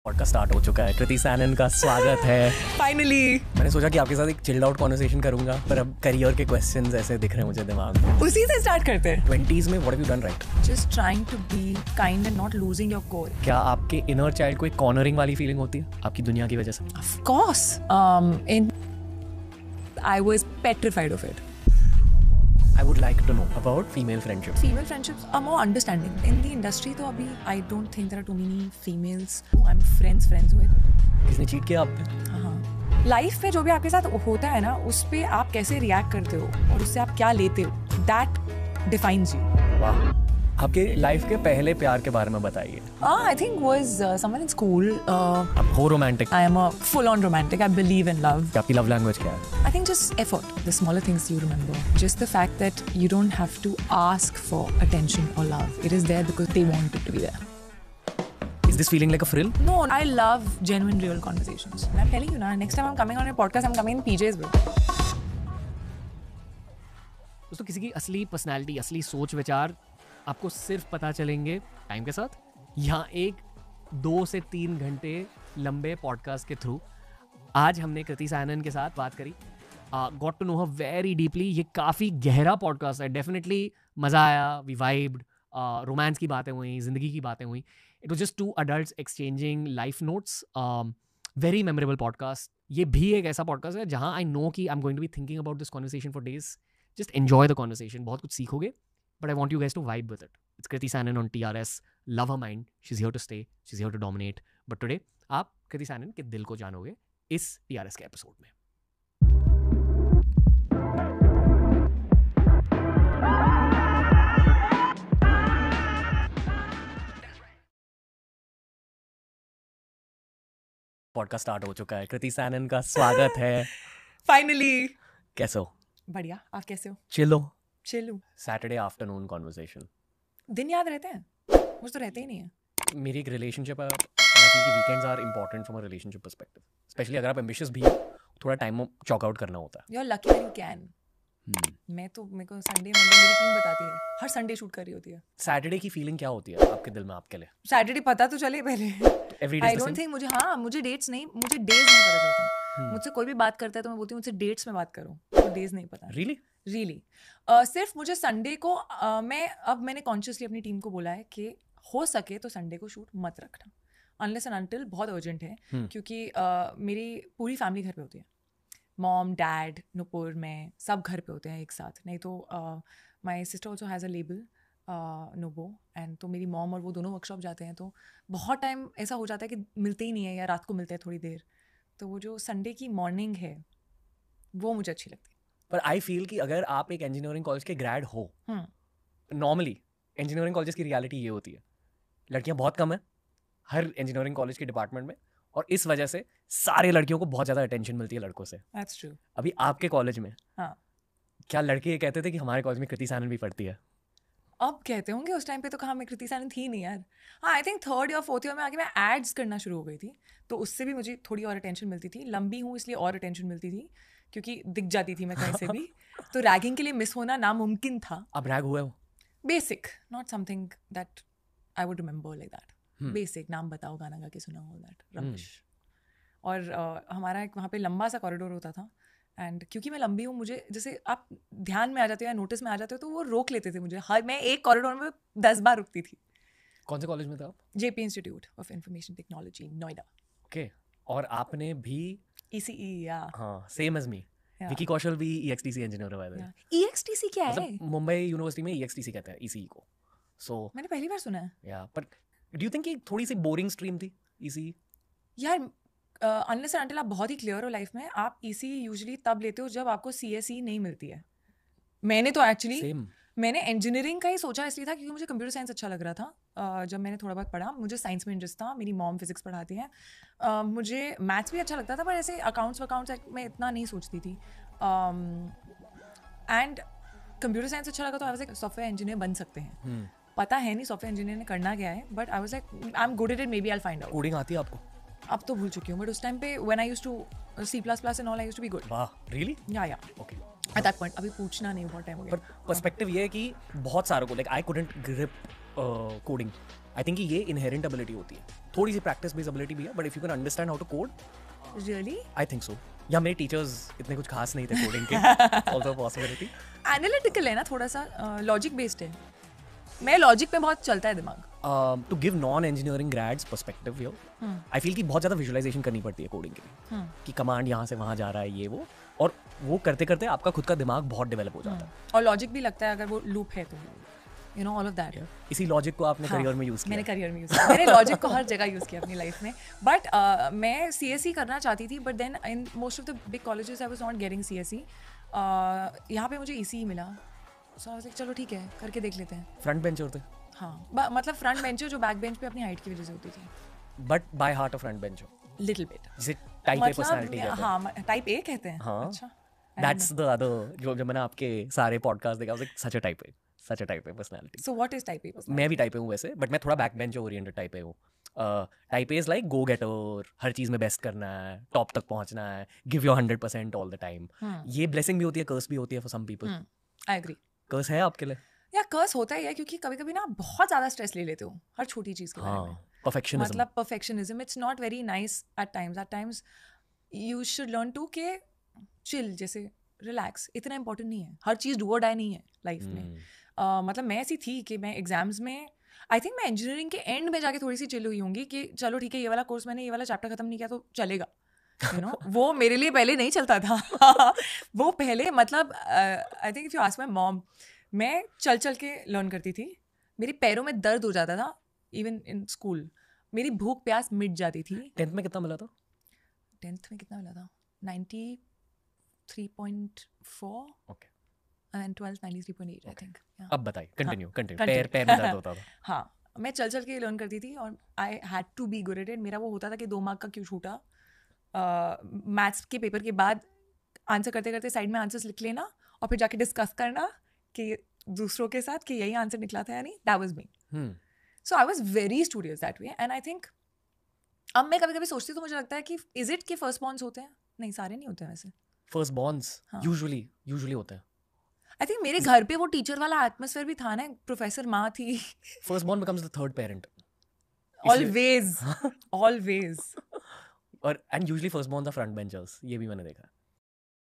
Podcast start हो चुका है। कृति सैनन का स्वागत है। फाइनली मैंने सोचा कि आपके साथ एक चिल्ड आउट कॉन्वर्सेशन करूंगा, पर अब करियर के क्वेश्चंस ऐसे दिख रहे हैं मुझे दिमाग में। उसी से स्टार्ट करते हैं। 20s में what have you done right? Just trying to be kind and not losing your core. क्या आपके इनर चाइल्ड को एक कॉर्नरिंग वाली फीलिंग होती है आपकी दुनिया की वजह से? Of course in I was petrified of it. I would like to know about female friendship. Female friendships are more understanding in the industry. तो अभी I don't think there are too many females who I'm friends with. किसने cheat किया आप पे? हाँ, life में जो भी आपके साथ होता है ना, उस पे आप कैसे रिएक्ट करते हो और उससे आप क्या लेते हो, that defines you. वाह, आपके लाइफ के पहले प्यार के बारे में बताइए। I think was someone in school. आप हो romantic? I am a full-on romantic. I believe in love. आपकी लव लैंग्वेज क्या है? I think just effort, the smaller things you remember. Just the fact that you don't have to ask for attention or love. It is there because they want it to be there. Is this feeling like a thrill? No, I love genuine, real conversations. And I'm telling you now, next time I'm coming on your podcast, I'm coming in PJs with. दोस्तों, किसी की असली personality, असली सोच विचार आपको सिर्फ पता चलेंगे टाइम के साथ, यहाँ एक 2 से 3 घंटे लंबे पॉडकास्ट के थ्रू। आज हमने कृति सैनन के साथ बात करी, got to know her very deeply. ये काफ़ी गहरा पॉडकास्ट है, डेफिनेटली मज़ा आया, वी वाइब्ड, रोमांस की बातें हुई, ज़िंदगी की बातें हुई। It was just 2 adults exchanging life notes. Very memorable podcast. ये भी एक ऐसा पॉडकास्ट है जहाँ आई नो कि I am going to be thinking about this conversation for days. Just enjoy the conversation, बहुत कुछ सीखोगे, but I want you guys to vibe with it. It's Kriti Sanan on TRS. Love her mind. She's here to stay. She's here to dominate. But today, आप कृति सैनन के दिल को जानोगे इस TRS के एपिसोड में। पॉडकास्ट स्टार्ट हो चुका है। कृति सैनन का स्वागत है। Finally. कैसे हो? बढ़िया, आप कैसे हो? चिलो। चिल्लू। Saturday afternoon conversation. दिन याद रहते हैं? मुझे तो रहते ही नहीं है। मेरी एक रिलेशनशिप है, I think weekends are important from a relationship perspective, especially अगर आप एम्बिशियस भी हो, थोड़ा टाइम चॉक आउट करना होता है। You're lucky that you can. मैं तो, मेरे को संडे मंडे मेरी टीम बताती है, हर संडे शूट कर रही होती है। सैटरडे की फीलिंग क्या होती है आपके दिल में आपके लिए? सैटरडे पता तो चले पहले। आई डोंट थिंक मुझे मुझे डेट्स नहीं, मुझे डेज नहीं पता चलता। मुझसे कोई भी बात करता है तो मैं बोलती हूँ मुझसे डेट्स में बात करो, तो डेज नहीं पता। रियली सिर्फ मुझे संडे को मैंने कॉन्शियसली अपनी टीम को बोला है कि हो सके तो संडे को शूट मत रखना, अनलेस एंड अनटिल बहुत अर्जेंट है, क्योंकि मेरी पूरी फैमिली घर पे होती है। मॉम, डैड, नुपुर, मैं सब घर पे होते हैं एक साथ। नहीं तो my sister also has a label नोबो, एंड तो मेरी मॉम और वो दोनों वर्कशॉप जाते हैं, तो बहुत टाइम ऐसा हो जाता है कि मिलते ही नहीं है या रात को मिलते हैं थोड़ी देर। तो वो जो संडे की मॉर्निंग है वो मुझे अच्छी लगती है। पर आई फील कि अगर आप एक इंजीनियरिंग कॉलेज के ग्रेड हो, नॉर्मली इंजीनियरिंग कॉलेज की रियलिटी ये होती है, लड़कियां बहुत कम है हर इंजीनियरिंग कॉलेज के डिपार्टमेंट में, और इस वजह से सारे लड़कियों को बहुत ज़्यादा अटेंशन मिलती है लड़कों से। That's true. अभी आपके कॉलेज में क्या लड़के ये कहते थे कि हमारे कॉलेज में कृति सैनन भी पढ़ती है? अब कहते होंगे, उस टाइम पे तो कहाँ मैं कृति सैनन थी नहीं यार। हाँ, आई थिंक 3rd या 4th ईयर में आके मैं एड्स करना शुरू हो गई थी, तो उससे भी मुझे थोड़ी और अटेंशन मिलती थी। लंबी हूँ इसलिए और अटेंशन मिलती थी, क्योंकि दिख जाती थी मैं कहीं से भी। तो रैगिंग के लिए मिस होना नामुमकिन था। अब रैग हुए हो? Basic, not something that I would remember like that. Basic, नाम बताओ, गाना गा के सुना, ऑल दैट रबिश। और हमारा एक वहाँ पे लंबा सा कॉरिडोर होता था, एंड क्योंकि मैं लंबी हूँ, मुझे जैसे आप ध्यान में आ जाते हो या नोटिस में आ जाते हो, तो वो रोक लेते थे मुझे। मैं एक कॉरिडोर में 10 बार रुकती थी। कौन से कॉलेज में थे आप? JP institute of information technology, Noida. Okay, और आपने भी? ECE, या हाँ, सेम एज मी। विकी कौशल भी EXTC इंजीनियर है। EXTC क्या है? मुंबई यूनिवर्सिटी में EXTC कहते हैं ECE को। सो मैंने पहली बार सुना है। या पर डू यू थिंक कि थोड़ी सी बोरिंग स्ट्रीम थी ECE? यार अनलेस एंड अनटिल आप बहुत ही क्लियर हो लाइफ में, आप ECE यूजुअली तब लेते हो जब आपको CSE नहीं मिलती है। मैंने तो एक्चुअली मैंने इंजीनियरिंग का ही सोचा इसलिए था क्योंकि मुझे कंप्यूटर साइंस अच्छा लग रहा था। जब मैंने थोड़ा बहुत पढ़ा, मुझे साइंस में इंटरेस्ट था, मेरी मॉम फिजिक्स पढ़ाती हैं, मुझे मैथ्स भी अच्छा लगता था, पर ऐसे अकाउंट्स में इतना नहीं सोचती थी। एंड कंप्यूटर साइंस अच्छा लगा, तो आई वाज लाइक सॉफ्टवेयर इंजीनियर बन सकते हैं। पता है नहीं सॉफ्टवेयर इंजीनियर ने करना क्या है, but I was like I am good at it, maybe I will find out. Coding आती है आपको? अब तो भूल चुकी हूँ, बट उस टाइम पे when I used to C++ and all, I used to be good. वाह, really? Yeah okay. At that point, अभी पूछना नहीं, बहुत टाइम हो गया। पर पर्सपेक्टिव ये है कि बहुत सारों को, like I couldn't grip coding, I think ये इनहेरेंट एबिलिटी होती है, थोड़ी सी प्रैक्टिस बेस्ड एबिलिटी भी है, but if you can understand how to code, really I think so. या मेरे टीचर्स इतने कुछ खास नहीं थे कोडिंग के, ऑल्सो पॉसिबिलिटी। एनालिटिकल है ना, थोड़ा सा लॉजिक बेस्ड है, मैं लॉजिक पे बहुत चलता है दिमाग। To give non engineering grads perspective here, I feel कि बहुत ज़्यादा विजुअलाइजेशन करनी पड़ती है कोडिंग के लिए, कि कमांड यहाँ से वहाँ जा रहा है ये वो, और वो करते करते आपका खुद का दिमाग बहुत डेवलप हो जाता है, और लॉजिक भी लगता है अगर वो लूप है तो, you know, all of that. इसी लॉजिक को आपने करियर में यूज़ किया? मैंने करियर में यूज़ किया, मैंने लॉजिक को हर जगह यूज़ किया अपनी लाइफ में, बट मैं CSE करना चाहती थी, but then in most of the big colleges I was not getting CSE। यहाँ पे मुझे ECE मिला, सो आई वाज लाइक चलो ठीक है, करके देख लेते हैं। फ्रंट बेंचर थे? हाँ, मतलब फ्रंट बेंचर जो बैक बेंच पे अपनी हाइट की वजह से होती थी, but by heart a front bencher, little bit. जिसे टाइप ए पर्सनालिटी कहते हैं। हाँ, टाइप A कहते हैं। हाँ, अच्छा, दैट्स द अदर, जो मैंने आपके सारे पॉडकास्ट देखा, such a type A, such a type A personality. So what is type A? मैं भी टाइप ए हूँ वैसे, बट मैं थोड़ा back bencher oriented type A हूँ। Type A is like go getter, हर चीज़ में बेस्ट करना है, टॉप तक पहुँचना है, give your 100% all the time. ये ब्लेसिंग भी होती है, कर्स भी होती है for some people. I agree. कर्स है आपके लिए? या कर्स होता ही है, क्योंकि कभी कभी ना बहुत ज़्यादा स्ट्रेस ले लेते हो हर छोटी चीज़ के बारे में। परफेक्शनिज्म, मतलब perfectionism, it's not very nice at times you should learn to के चिल, जैसे रिलैक्स, इतना इंपॉर्टेंट नहीं है, हर चीज़ डू और डाई नहीं है लाइफ में। मतलब मैं ऐसी थी कि मैं एग्जाम्स में, आई थिंक मैं इंजीनियरिंग के एंड में जाके थोड़ी सी चिल हुई होंगी कि चलो ठीक है, ये वाला कोर्स मैंने ये वाला चैप्टर खत्म नहीं किया तो चलेगा, यू नो। वो मेरे लिए पहले नहीं चलता था। वो पहले, मतलब I think if you ask my mom, मैं चल चल के लर्न करती थी, मेरे पैरों में दर्द हो जाता था, इवन इन स्कूल मेरी भूख प्यास मिट जाती थी। 10th में कितना मिला था? 10th में कितना मिला था? 93.4। Okay. And 12th 93.8 I think. अब बताइए, कंटिन्यू। पैर में दर्द होता था। हाँ, मैं चल चल के लर्न करती थी, और I had to be good at it. मेरा वो होता था कि 2 मार्क का क्यों छूटा, मैथ्स के पेपर के बाद आंसर करते करते साइड में आंसर्स लिख लेना, और फिर जाके डिस्कस करना कि दूसरों के साथ कि यही आंसर निकला था या नहीं। That was me. So I was very studious that way, and I think अब मैं कभी कभी सोचती हूँ तो मुझे लगता है कि इज इट के फर्स्ट बॉर्न्स होते हैं? नहीं, सारे नहीं होते हैं वैसे। फर्स्ट बॉर्न्स यूजुअली होते हैं। आई थिंक मेरे घर पे वो टीचर वाला एटमॉस्फेयर भी था ना, प्रोफेसर माँ थी। First born becomes the third parent, always always. और and usually first born the front benchers, ये भी मैंने देखा है।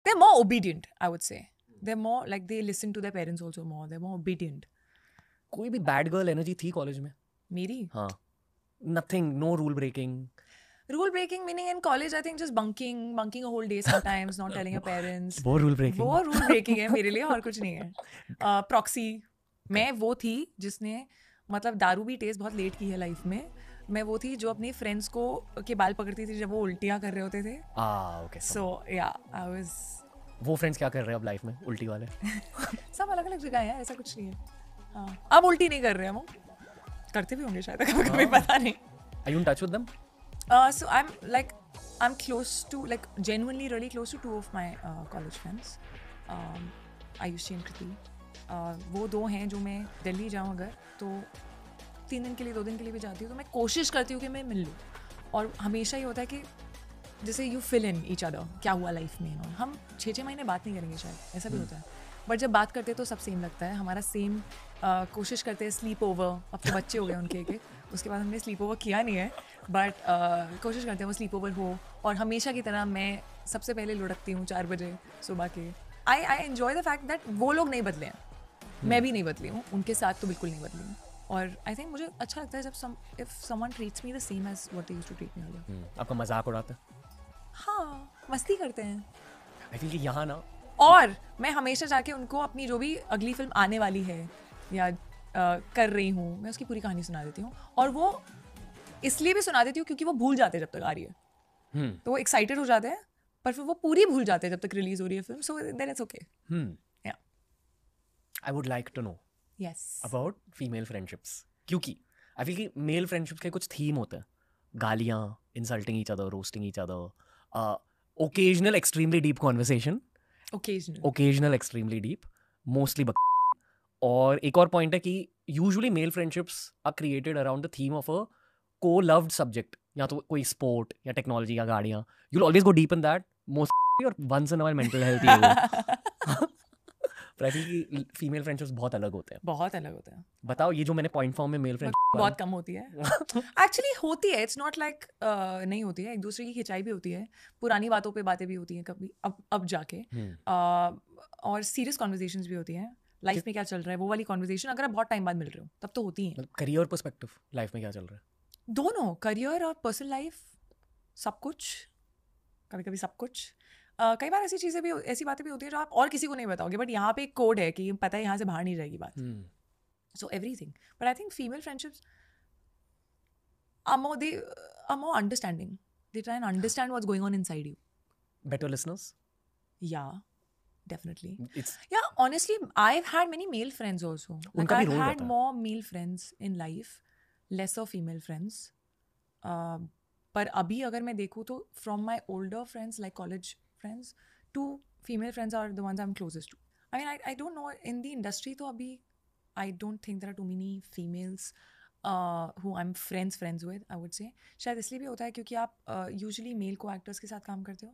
They are more obedient, I would say. They are more like they listen to their parents also more, they are more obedient. कोई भी bad girl energy थी college में? मेरी? हाँ, nothing, no rule breaking. Rule breaking meaning in college, I think just bunking a whole day sometimes, not telling your parents. वो rule breaking? वो rule breaking है मेरे लिए, और कुछ नहीं है। Proxy, मैं वो थी जिसने मतलब दारू भी टेस्ट बहुत लेट की है लाइफ में। मैं वो थी जो अपनी फ्रेंड्स को के बाल पकड़ती थी जब वो उल्टियाँ कर रहे होते थे। Okay. So yeah, I was. वो फ्रेंड्स क्या कर रहे हैं अब लाइफ में, उल्टी वाले? सब अलग अलग जगह है, ऐसा कुछ नहीं है। हाँ, अब उल्टी नहीं कर रहे हैं, वो करते भी होंगे शायद, कभी पता नहीं। Are you in touch with them? So I'm close to, like, genuinely really close to 2 of my college friends. Ayushi and Kriti. वो 2 हैं जो मैं दिल्ली जाऊँ अगर तो 3 दिन के लिए 2 दिन के लिए भी जाती हूँ, तो मैं कोशिश करती हूँ कि मैं मिल लूँ। और हमेशा ये होता है कि जैसे you fill in each other, क्या हुआ लाइफ में, और हम 6-6 महीने बात नहीं करेंगे शायद, ऐसा भी होता है, बट जब बात करते हैं तो सब सेम लगता है, हमारा सेम। कोशिश करते हैं स्लीप ओवर, अब तो बच्चे हो गए उनके एक, उसके बाद हमने स्लीप ओवर किया नहीं है, बट कोशिश करते हैं वो स्लीप ओवर हो। और हमेशा की तरह मैं सबसे पहले लुढ़कती हूँ 4 बजे सुबह के। I enjoy the fact that वो लोग नहीं बदले हैं, मैं भी नहीं बदली हूँ, उनके साथ तो बिल्कुल नहीं बदली हूँ। और आई थिंक मुझे अच्छा लगता है जब if someone treats me the same as what they used to treat me earlier. आपका मजाक उड़ाते हैं? हाँ, मस्ती करते हैं। आई फील कि यहाँ ना, और मैं हमेशा जाके उनको अपनी जो भी अगली फिल्म आने वाली है या कर रही हूँ, मैं उसकी पूरी कहानी सुना देती हूँ। और वो इसलिए भी सुना देती हूँ क्योंकि वो भूल जाते हैं जब तक आ रही है। तो वो एक्साइटेड हो जाते हैं, पर फिर वो पूरी भूल जाते हैं जब तक रिलीज हो रही है film. So then it's okay. Yeah I would like to know yes about female friendships, क्योंकि आई फील कि मेल फ्रेंडशिप्स के कुछ थीम होते हैं, गालियाँ, insulting each other, roasting each other, occasional extremely deep conversation, occasional extremely deep, mostly और एक और पॉइंट है कि usually male friendships are created around the theme of a co-loved subject, या तो कोई स्पोर्ट या टेक्नोलॉजी या गाड़ियाँ। You will always go deep in that, most और once in a while mental health, ये वो पर आई फील कि फीमेल फ्रेंडशिप्स बहुत अलग होते हैं. बहुत अलग होते हैं. बताओ ये जो मैंने पॉइंट फॉर्म में मेल फ्रेंडशिप बहुत कम होती है. एक्चुअली होती है, इट्स नॉट लाइक नहीं होती है. एक दूसरे की खिंचाई भी होती है, पुरानी बातों पे बातें भी होती हैं कभी अब जाके, और सीरियस कॉन्वर्जेशंस भी होती हैं. लाइफ में क्या चल रहा है वो वाली कॉन्वर्जेशन अगर आप बहुत टाइम बाद मिल रहे हो तब तो होती है. करियर पर्सपेक्टिव लाइफ में क्या चल रहा है? दोनों, करियर और पर्सनल लाइफ, सब कुछ, कभी कभी सब कुछ. कई बार ऐसी चीज़ें भी, ऐसी बातें भी होती हैं जो आप और किसी को नहीं बताओगे, बट यहाँ पे एक कोड है कि पता है यहाँ से बाहर नहीं रहेगी बात. So everything. But I think female friendships are more understanding. They try and understand what's going on inside you. Better listeners? Yeah, definitely. Yeah, honestly, I've had many male friends also. Like I've had more male friends in life, lesser female friends. पर अभी अगर मैं देखूँ तो from my older friends, like college friends, 2 female friends are the ones I'm closest to. I mean, I don't know, in the industry तो अभी I don't think there are too many females who I'm friends with, I would say. शायद इसलिए भी होता है क्योंकि आप usually mail को एक्टर्स के साथ काम करते हो,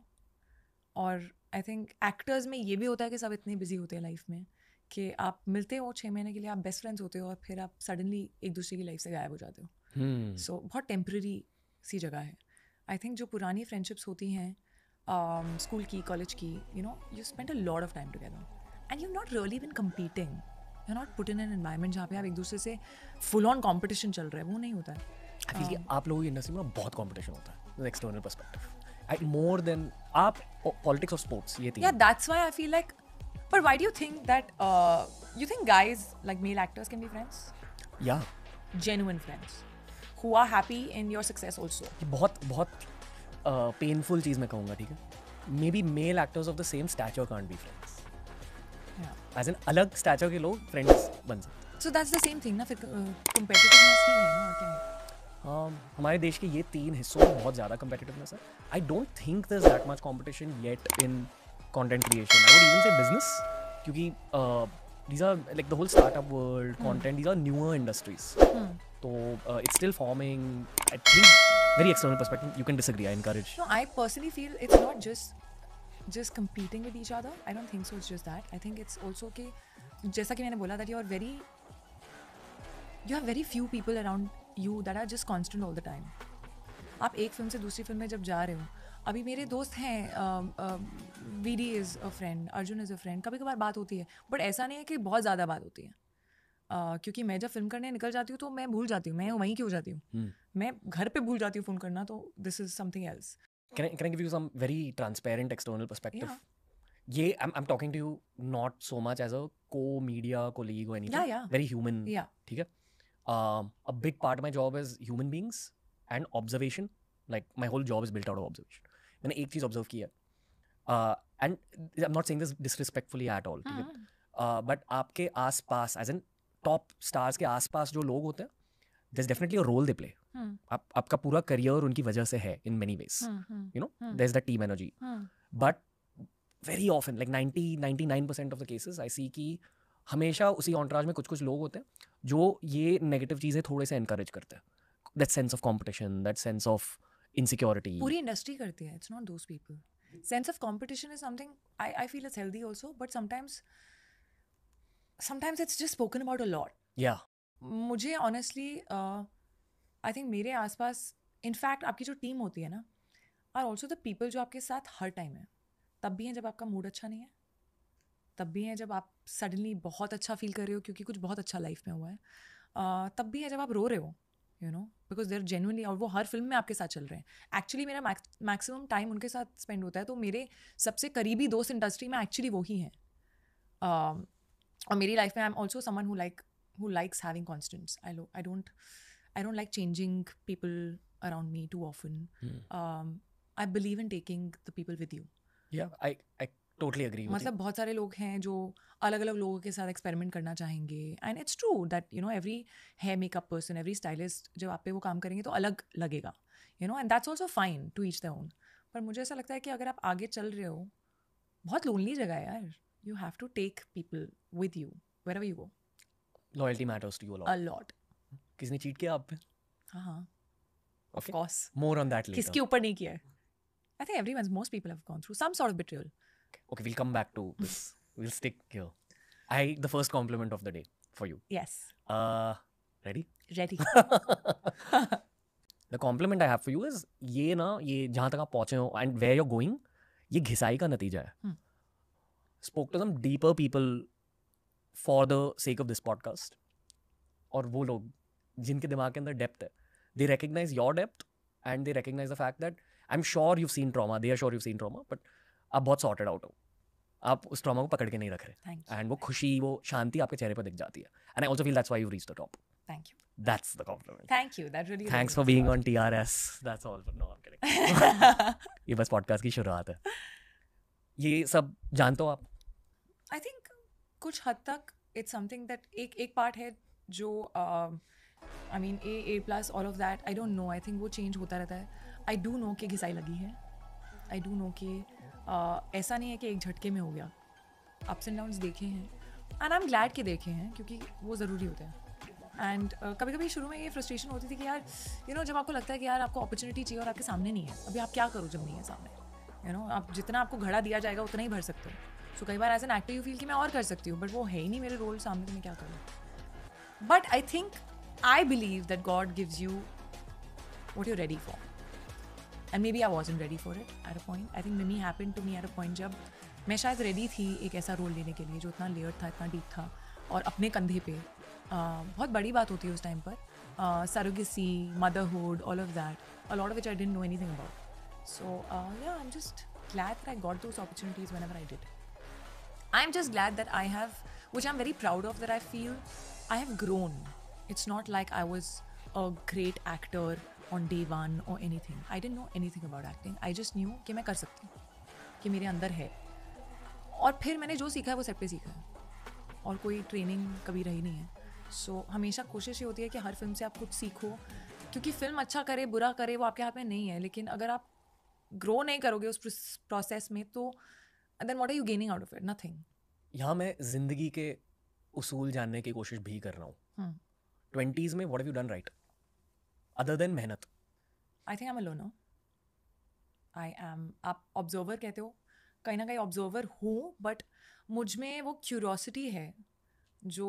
और आई थिंक एक्टर्स में ये भी होता है कि सब इतने बिजी होते हैं लाइफ में कि आप मिलते हो 6 महीने के लिए, आप बेस्ट फ्रेंड्स होते हो और फिर आप सडनली एक दूसरे की लाइफ से गायब हो जाते हो. सो बहुत टेम्प्रेरी सी जगह है. आई थिंक जो पुरानी फ्रेंडशिप्स होती हैं स्कूल की, कॉलेज की, you know, you spend a lot of time together and you not really bin competing. You're not put in an environment जहाँ पे आप एक दूसरे से full on competition चल रहा है, वो नहीं होता है. I feel कि आप लोगों की इंडस्ट्री में बहुत competition होता है, external perspective. More than आप politics और sports ये तीन. Yeah, that's why I feel like. But why do you think that? You think guys like male actors can be friends? Yeah. Genuine friends, who are happy in your success also. ये बहुत painful चीज़ मैं कहूँगा, ठीक है? Maybe male actors of the same stature can't be friends. As in अलग stature के लोग friends बन सकते. So that's the same thing ना, फिर competitiveness ही है ना, और क्या है? हमारे देश के ये 3 हिस्सों में बहुत ज़्यादा competitiveness है. I don't think there's that much competition yet in content creation. I would even say business, क्योंकि these are like the whole startup world, content, these are newer industries. So it's still forming. I think very external perspective, you can disagree, I encourage. No, I personally feel it's not just competing with each other. I don't think so. It's just that. I think it's also कि जैसा कि मैंने बोला that you have very few people around you that are just constant all the time. आप एक film से दूसरी film में जब जा रहे हो, अभी मेरे दोस्त हैं, VD is a friend, Arjun is a friend, कभी कभार बात होती है, बट ऐसा नहीं है कि बहुत ज़्यादा बात होती है. क्योंकि मैं जब फिल्म करने निकल जाती हूँ तो मैं भूल जाती हूँ, मैं वहीं क्यों जाती हूँ, मैं घर पे भूल जाती हूँ फ़ोन करना, तो this is something else. Can I give you some very transparent external perspective? Yeah. I'm talking to you not so much as a co-media colleague or anything. Yeah. Very human. Yeah. ठीक है? A big part of my job is human beings and observation. Like my whole job is built out of observation. मैंने एक चीज़ observe की है. And I'm not saying this disrespectfully at all. ठीक है? But आपके आसपास, as in top stars के आसपास जो लोग होते हैं, there's definitely a role they play. आपका पूरा करियर उनकी वजह से है in many ways. You know, there's that team energy. But very often, like 99% of the cases, I see कि हमेशा उसी entourage में कुछ लोग होते हैं जो ये नेगेटिव चीज़ें थोड़े से encourage करते हैं. That sense of competition, that sense of insecurity. पूरी इंडस्ट्री करती है. It's not those people. Sense of competition is something I feel it's healthy also, but sometimes it's just spoken about a lot. Yeah. मुझे honestly I think मेरे आसपास, in fact आपकी जो team होती है ना, आर ऑल्सो द पीपल जो आपके साथ हर टाइम है. तब भी हैं जब आपका मूड अच्छा नहीं है, तब भी हैं जब आप सडनली बहुत अच्छा फील कर रहे हो क्योंकि कुछ बहुत अच्छा लाइफ में हुआ है, तब भी हैं जब आप रो रहे हो, you know, because there genuinely, और वो हर फिल्म में आपके साथ चल रहे हैं. एक्चुअली मेरा मैक्सिमम टाइम उनके साथ स्पेंड होता है, तो मेरे सबसे करीबी दोस्त इंडस्ट्री में एक्चुअली वो ही हैं. और मेरी लाइफ में आई am also someone who likes having constants. I don't like changing people around me too often. I believe in taking the people with you. Yeah, I totally agree with मतलब बहुत सारे लोग हैं जो अलग अलग लोगों के साथ एक्सपेरिमेंट करना चाहेंगे, and it's true that you know every hair makeup person, every stylist जब आप पे वो काम करेंगे तो अलग लगेगा, you know, and that's also fine to each their own. पर मुझे ऐसा लगता है कि अगर आप आगे चल रहे हो, बहुत लोनली जगह है यार. You have to take people with you wherever you go. Loyalty matters to you a lot. किसने चीट किया आप पे? हाँ, of course. More on that later. किसके ऊपर नहीं किया है? I think most people have gone through some sort of betrayal. Okay, we'll come back to this. We'll stick here. The first compliment of the day for you. Yes. Ready? Ready. The compliment I have for you is ये जहाँ तक आप पहुँचे हो and where you're going, ये घिसाई का नतीजा है. Spoke to some deeper people for the sake of this podcast. और वो लोग जिनके दिमाग के अंदर डेप्थ है, they recognize your depth and they recognize the fact that I'm sure you've seen trauma, they are sure you've seen trauma, but आप बहुत sorted out हो. आप उस ट्रॉमा को पकड़ के नहीं रख रहे. एंड वो खुशी, वो शांति आपके चेहरे पर दिख जाती है. And I also feel that's why you reached the top. Thank you. That's the compliment. Thank you. That really. Thanks for being on TRS. That's all. No, I am kidding. ये बस पॉडकास्ट की शुरुआत है. ये सब जानते हो आप? आई थिंक कुछ हद तक इट्स समथिंग दैट एक पार्ट है जो I mean A+ all of that I don't no. I think वो चेंज होता रहता है. आई डू नो कि घिसाई लगी है. आई डू नो कि ऐसा नहीं है कि एक झटके में हो गया. अप्स एंड डाउन्स देखे हैं एंड आई एम ग्लैड कि देखे हैं, क्योंकि वो ज़रूरी होते हैं. एंड कभी कभी शुरू में ये फ्रस्ट्रेशन होती थी कि यार जब आपको लगता है कि यार आपको अपॉर्चुनिटी चाहिए और आपके सामने नहीं है, अभी आप क्या करो जब नहीं है सामने. आप जितना आपको घड़ा दिया जाएगा उतना ही भर सकते हो. सो कई बार as an actor you feel कि मैं और कर सकती हूँ, बट वो है ही नहीं मेरे रोल सामने, तो मैं क्या करूँ. But I think I believe that God gives you what you ready for. And maybe I wasn't ready for it at a point. I think Mimi happened to me at a point जब मैं शायद ready थी एक ऐसा role लेने के लिए जो इतना लेयर था, इतना डीप था, और अपने कंधे पे बहुत बड़ी बात होती है उस टाइम पर. surrogacy, motherhood, all of that, a lot of which I didn't know anything about. So yeah, I'm just glad that I got those opportunities whenever I did. I'm just glad that I have, which I'm very proud of, that I feel I have grown. It's not like I was a great actor on day one or anything. I didn't know anything about acting. I just knew कि मैं कर सकती हूँ, कि मेरे अंदर है. और फिर मैंने जो सीखा है वो सेट पे सीखा है, और कोई ट्रेनिंग कभी रही नहीं है. सो हमेशा कोशिश ये होती है कि हर फिल्म से आप कुछ सीखो, क्योंकि फिल्म अच्छा करे बुरा करे वो आपके हाथ में नहीं है. लेकिन अगर आप ग्रो नहीं करोगे उस प्रोसेस में, तो then what are you gaining out of it? Nothing. यहाँ मैं जिंदगी के उसूल जानने की कोशिश भी कर रहा हूँ. 20s में what have you done right other than मेहनत? I think I'm a learner. आप ऑब्जर्वर कहते हो, कहीं ना कहीं ऑब्जर्वर हूँ, बट मुझ में वो क्यूरोसिटी है जो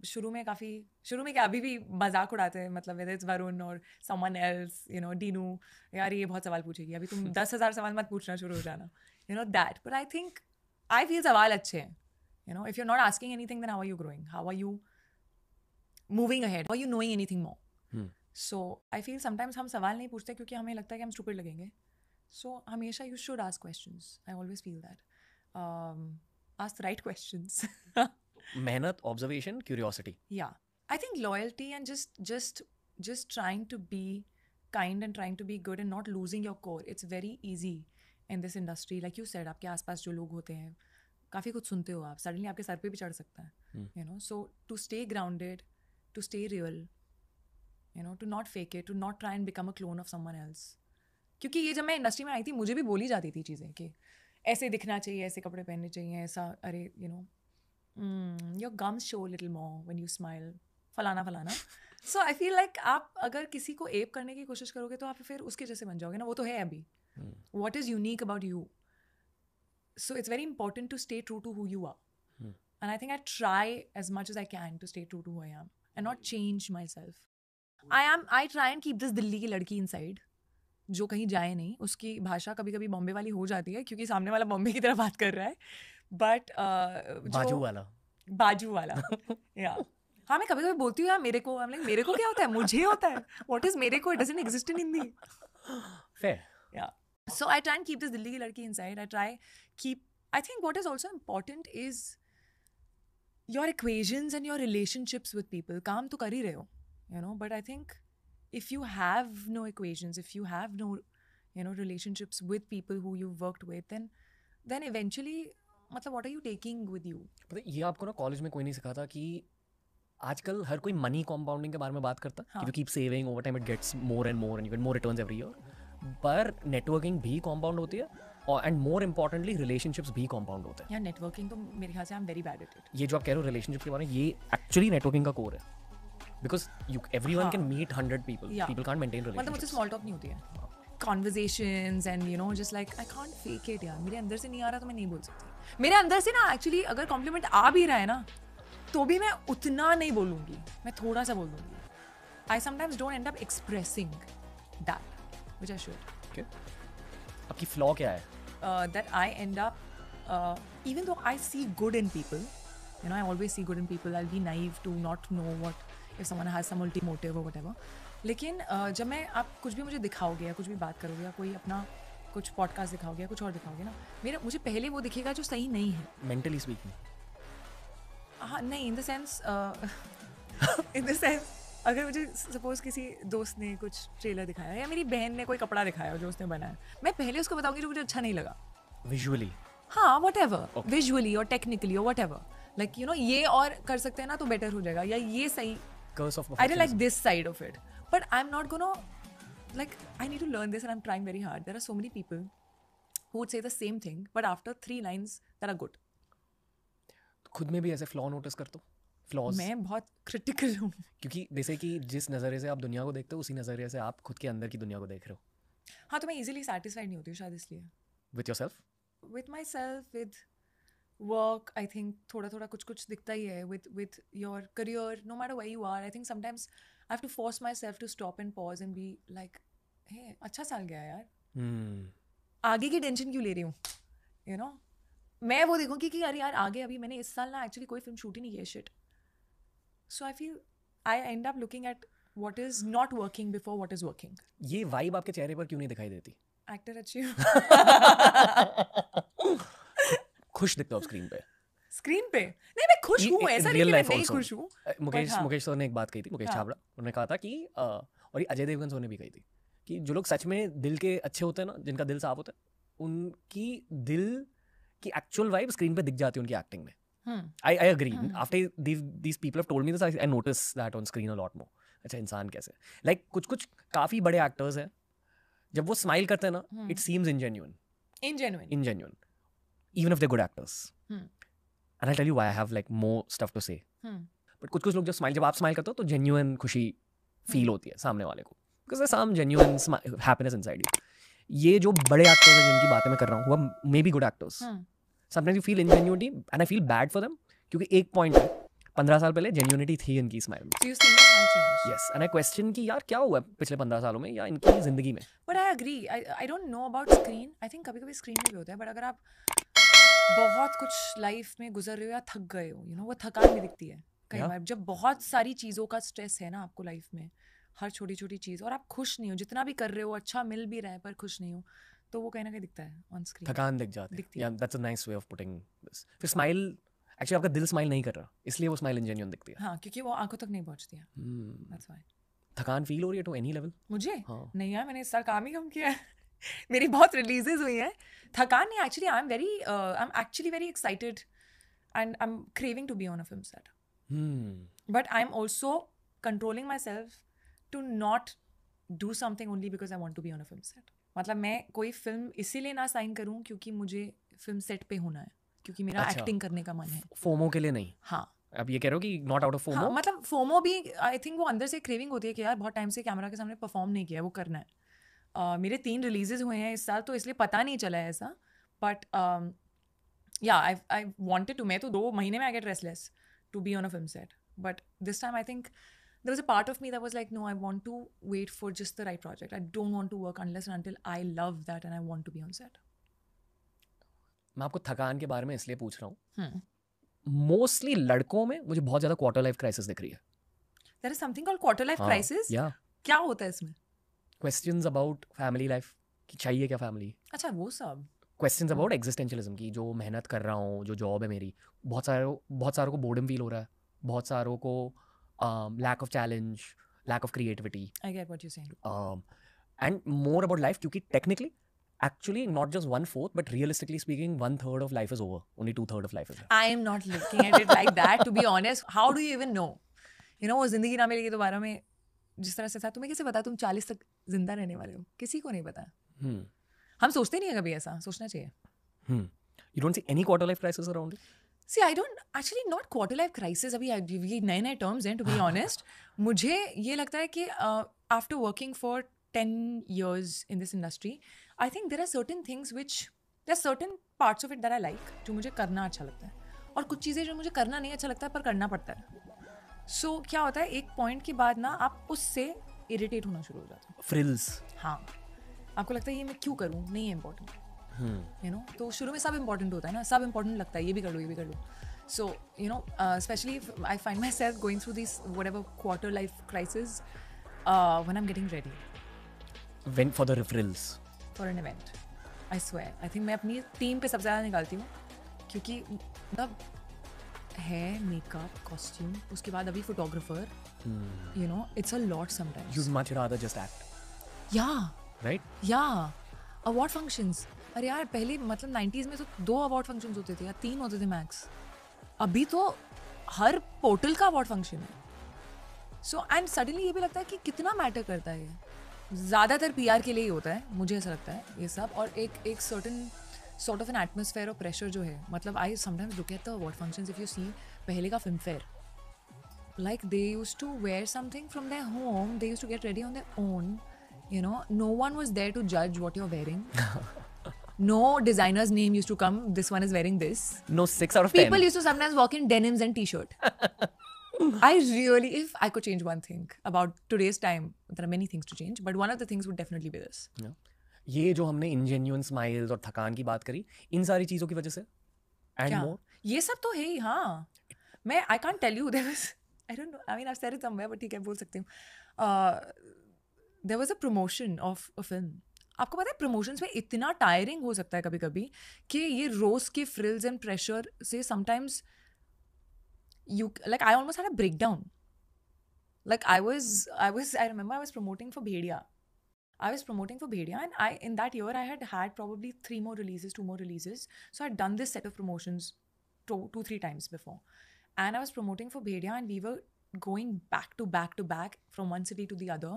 शुरू में क्या अभी भी मजाक उड़ाते हैं. मतलब whether it's वरुण और someone else, डीनू, यार ये बहुत सवाल पूछेगी, अभी तुम 10,000 सवाल मत पूछना, शुरू हो जाना, that. But I think I feel सवाल अच्छे हैं. If you're not asking anything, then how are you growing? How are you moving ahead? How are you knowing anything more? So I feel sometimes हम सवाल नहीं पूछते क्योंकि हमें लगता है कि हम stupid लगेंगे. So हमेशा you should ask questions. I always feel that. Ask the right questions. मेहनत, observation, curiosity. Yeah. I think loyalty and just trying to be kind and trying to be good and not losing your core. It's very easy in this industry. Like you said, आपके आसपास जो लोग होते हैं, काफ़ी कुछ सुनते हो आप, suddenly आपके सर पे भी चढ़ सकता है. So to stay grounded, to stay real, to not fake it, to not try and become a clone of someone else. क्योंकि ये जब मैं इंडस्ट्री में आई थी मुझे भी बोली जाती थी चीज़ें कि ऐसे दिखना चाहिए, ऐसे कपड़े पहनने चाहिए, ऐसा, अरे your gums show a little more when you smile, फलाना. So I feel like आप अगर किसी को एप करने की कोशिश करोगे तो आप फिर उसके जैसे बन जाओगे ना. वो तो है अभी. What is unique about you? So it's very important to stay true to who you are. And I think I try as much as I can to stay true to who I am and not change myself. I try and keep this Delhi की लड़की inside, जो कहीं जाए नहीं. उसकी भाषा कभी कभी बॉम्बे वाली हो जाती है क्योंकि सामने वाला बॉम्बे की तरह बात कर रहा है, बट बाजू वाला या हाँ, मैं कभी कभी बोलती हूँ यार मेरे को क्या होता है, मुझे होता है. व्हाट इज मेरे को? It doesn't exist in Hindi. Fair. Yeah. So I try and keep this Delhi की लड़की inside. I think what is also important is your equations and your relationships with people. काम तो कर ही रहे हो, but I think if you have no equations, if you have no relationships with people who you've worked with, then eventually मतलब what are you taking with you? पता ये आपको ना कॉलेज में कोई नहीं सिखाता कि आजकल हर कोई मनी कॉम्पाउंडिंग के बारे में बात करता है. You keep saving, over time it gets more and more and you get more returns every year. पर नेटवर्किंग भी कॉम्पाउंड होती है, और एंड मोर इम्पोर्टेंटली रिलेशनशिप्स भी कॉम्पाउंड होते हैं. यार नेटवर्किंग तो मेरे ख्याल से I am very bad at it. ये जो आप कह रहे हो रिलेशनशिप के बारे में, ये एक्चुअली नेटवर्किंग का कोर है. Because everyone can meet 100 people. Yeah. People can't maintain relationships. मतलब मुझे small talk नहीं होती है. Conversations and just like I can't fake it यार. मेरे अंदर से नहीं आ रहा तो मैं नहीं बोल सकती. मेरे अंदर से ना एक्चुअली अगर कॉम्प्लीमेंट आ भी रहा है ना तो भी मैं उतना नहीं बोलूँगी, मैं थोड़ा सा बोल दूँगी. I sometimes don't end up expressing that, which I should. Okay. आपकी flaw क्या है? That I end up, even though I see good in people, you know, I always see good in people. I'll be naive to not know what if someone has some ulterior motive or whatever. लेकिन जब मैं आप कुछ भी मुझे दिखाओगे या कुछ भी बात करोगे या कोई अपना कुछ पॉडकास्ट दिखाओगे या कुछ और दिखाओगे ना, मुझे पहले वो दिखेगा जो सही नहीं है. Mentally speaking. हाँ नहीं, इन द सेंस अगर मुझे सपोज किसी दोस्त ने कुछ ट्रेलर दिखाया या मेरी बहन ने कोई कपड़ा दिखाया जो उसने बनाया, मैं पहले उसको बताऊंगी जो मुझे अच्छा नहीं लगा. Visually. हाँ, व्हाटएवर, विजुअली और टेक्निकली और व्हाटएवर, लाइक यू नो ये और कर सकते हैं ना तो बेटर हो जाएगा, या ये सही. Curse of I don't like this side of it, but I'm not gonna, like, I need to learn this and I'm trying very hard. There are so many people who would say the same thing, but after 3 lines that are good. खुद में भी ऐसे flaw notice कर तो flaws. मैं बहुत critical हूँ क्योंकि जैसे कि जिस नज़रिए से आप दुनिया को देखते हो उसी नज़रिए से आप खुद के अंदर की दुनिया को देख रहे हो. हाँ, तो मैं इजीली सेटिस्फाइड नहीं होती हूँ शायद इसलिए. With yourself? With my self, with work, I think थोड़ा थोड़ा कुछ कुछ दिखता ही है. With your career, no matter where you are, I think sometimes I have to force my self to stop and pause and be like, hey अच्छा साल गया यार, आगे की टेंशन क्यों ले रही हूँ, यू नो. मैं वो देखूँगी कि अरे यार आगे अभी मैंने इस साल ना एक्चुअली कोई फिल्म शूट ही नहीं की है, shit. So I feel I and up looking at what is not working before what is working. ये वाइब आपके चेहरे पर क्यों नहीं दिखाई देती? एक्टर अच्छी हूँ. खुश दिखते हो स्क्रीन पे? स्क्रीन पे नहीं, मैं खुश हूँ, ऐसा नहीं कि मैं नहीं खुश हूँ. मुकेश सर ने एक बात कही थी, मुकेश छाबड़ा, उन्होंने कहा था कि और ये अजय देवगन सर ने भी कही थी कि जो लोग सच में दिल के अच्छे होते हैं ना, जिनका दिल साफ होता है, उनकी दिल की एक्चुअल वाइब स्क्रीन पे दिख जाती है उनकी एक्टिंग में. I agree. After these people have told me this, I notice that on screen a lot more. अच्छा इंसान कैसे, like कुछ काफी बड़े एक्टर्स हैं, जब वो स्माइल करते हैं ना, it seems ingenuine, even if they're good actors. And I'll tell you why I have like more stuff to say. But कुछ लोग जब आप स्माइल करते हो तो genuine खुशी फील होती है सामने वाले को, because there's some genuine happiness inside you. ये जो बड़े एक्टर्स हैं जिनकी बातें मैं कर रहा हूँ, वो may be good actors. Sometimes you feel ingenuity and I feel bad for them, क्योंकि एक पॉइंट है 15 साल पहले genuinity थी इनकी स्माइल में. So you think that might change? Yes, and I question कि यार क्या हुआ पिछले 15 सालों में या इनकी जिंदगी में. But I agree. I don't know about screen. I think कभी-कभी स्क्रीन में भी होता है, but अगर आप बहुत कुछ लाइफ में गुजर रहे हो या थक गए हो, वो थकान भी दिखती है कई बार. जब बहुत सारी चीज़ों का स्ट्रेस है ना आपको लाइफ में, हर छोटी छोटी चीज़, और आप खुश नहीं हो, जितना भी कर रहे हो अच्छा मिल भी रहा है पर खुश नहीं हो, तो वो कहीं ना कहीं दिखता है ऑन स्क्रीन. थकान दिख जाती है. Yeah, that's a nice way of putting this. फिर स्माइल, एक्चुअली आपका दिल स्माइल नहीं कर रहा, इसलिए वो स्माइल इंजेन्युइन दिखती है. हाँ, क्योंकि वो आंखों तक नहीं पहुंचती है. That's why. थकान फील हो रही है टू एनी लेवल? मुझे नहीं यार, मैंने इस साल काम ही कम किया है. मेरी बहुत रिलीजेस हुई हैं. थकान नहीं, actually I am actually very excited and I am craving to be on a film set. But I am also controlling my self to not do something only because I want to be on a film set. मतलब मैं कोई film इसीलिए ना sign करूं क्योंकि मुझे film set पे होना है, क्योंकि मेरा एक्टिंग करने का मन है. फोमो के लिए नहीं? हाँ. अब ये कह रहे हो कि नॉट आउट ऑफ फोमो? हाँ, मतलब फोमो भी आई थिंक वो अंदर से क्रेविंग होती है कि यार बहुत टाइम से कैमरा के सामने परफॉर्म नहीं किया, वो करना है. मेरे 3 रिलीजेस हुए हैं इस साल, तो इसलिए पता नहीं चला है ऐसा. बट या आई वांटेड टू, मैं तो 2 महीने में I get restless to be on a film set. But this time I think there was a part of me that was like, no, I want to wait for just the right project. I don't want to work unless and until I love that and I want to be on set. मैं आपको थकान के बारे में इसलिए पूछ रहा हूँ, मोस्टली लड़कों में मुझे बहुत ज्यादा क्वार्टर लाइफ क्राइसिस दिख रही है. There is something called quarter life crisis? Yeah. क्या होता है इसमें? Questions about family life, कि चाहिए क्या फैमिली. अच्छा, वो सब. Questions about existentialism, की जो मेहनत कर रहा हूँ, जो जॉब है मेरी, बहुत सारों को बोर्डम फील हो रहा है, बहुत सारों को lack of challenge, lack of creativity. I get what you're saying. And more about life, क्योंकि technically, actually, not just 1/4, but realistically speaking, 1/3 of life is over. Only 2/3 of life is left. I am not looking at it like that, to be honest. How do you even know? वो जिंदगी ना मिलेगी दोबारा में जिस तरह से था, तुम्हें कैसे पता तुम 40 तक जिंदा रहने वाले हो? किसी को नहीं पता. हम सोचते नहीं है कभी ऐसा, सोचना चाहिए. You don't see any quarter life crisis around you? See, I don't actually, not quarter life crisis. अभी ये नए terms हैं, to be honest. मुझे ये लगता है कि after working for 10 years in this industry, I think there are certain things which there are certain parts of it that I like, जो मुझे करना अच्छा लगता है, और कुछ चीज़ें जो मुझे करना नहीं अच्छा लगता है पर करना पड़ता है. सो क्या होता है, एक पॉइंट के बाद ना आप उससे इरिटेट होना शुरू हो जाते हो. फ्रिल्स. हाँ, आपको लगता है ये मैं क्यों करूँ, नहीं है इम्पोर्टेंट, यू नो. तो शुरू में सब इम्पोर्टेंट होता है ना, सब इम्पोर्टेंट लगता है, ये भी कर लो, ये भी कर लो. So, you know, especially if I find myself going through these whatever quarter life crisis when I'm getting ready. When for the frills? For an event. I swear. I think मैं अपनी टीम पे सबसे ज़्यादा निकालती हूँ, क्योंकि मतलब hair, makeup, costume, उसके बाद अभी photographer, you know, it's a lot sometimes. You'd much rather just act. Yeah. Right? Yeah. Award functions. अरे यार पहले मतलब 90s में तो 2 अवार्ड फंक्शंस होते थे या 3 होते थे मैक्स. अभी तो हर पोर्टल का अवार्ड फंक्शन है. सो एंड सडनली ये भी लगता है कि कितना मैटर करता है ये. ज़्यादातर PR के लिए ही होता है, मुझे ऐसा लगता है ये सब. और एक certain sort of an atmosphere और प्रेशर जो है, मतलब I sometimes look at the award functions. If you see पहले का Filmfare, like they used to wear something from their home, they used to get ready on their own, you know. No one was there to जज what you are wearing. No designer's name used to come, this one is wearing this. No 6 out of 10. People used to sometimes walk in denims and t-shirt. I really, if I could change one thing about today's time, there are many things to change, but one of the things would definitely be this. Yeah. ये जो हमने ingenuine smiles और थकान की बात करी, इन सारी चीज़ों की वजह से and क्या? more. ये सब तो है ही. हाँ, मैं I can't tell you, there was, I don't know, I mean I've said it somewhere, but ठीक है, बोल सकती हूँ. There was a promotion of a film. आपको पता है प्रमोशंस में इतना टायरिंग हो सकता है कभी कभी कि ये रोज के फ्रिल्स एंड प्रेशर से sometimes you like I almost had a breakdown. Like I remember I was promoting for Bhediya. And in that year I had probably 3 more releases, 2 more releases. So I had done this set of promotions 2-3 times before, and I was promoting for Bhediya, and we were going back to back from one city to the other.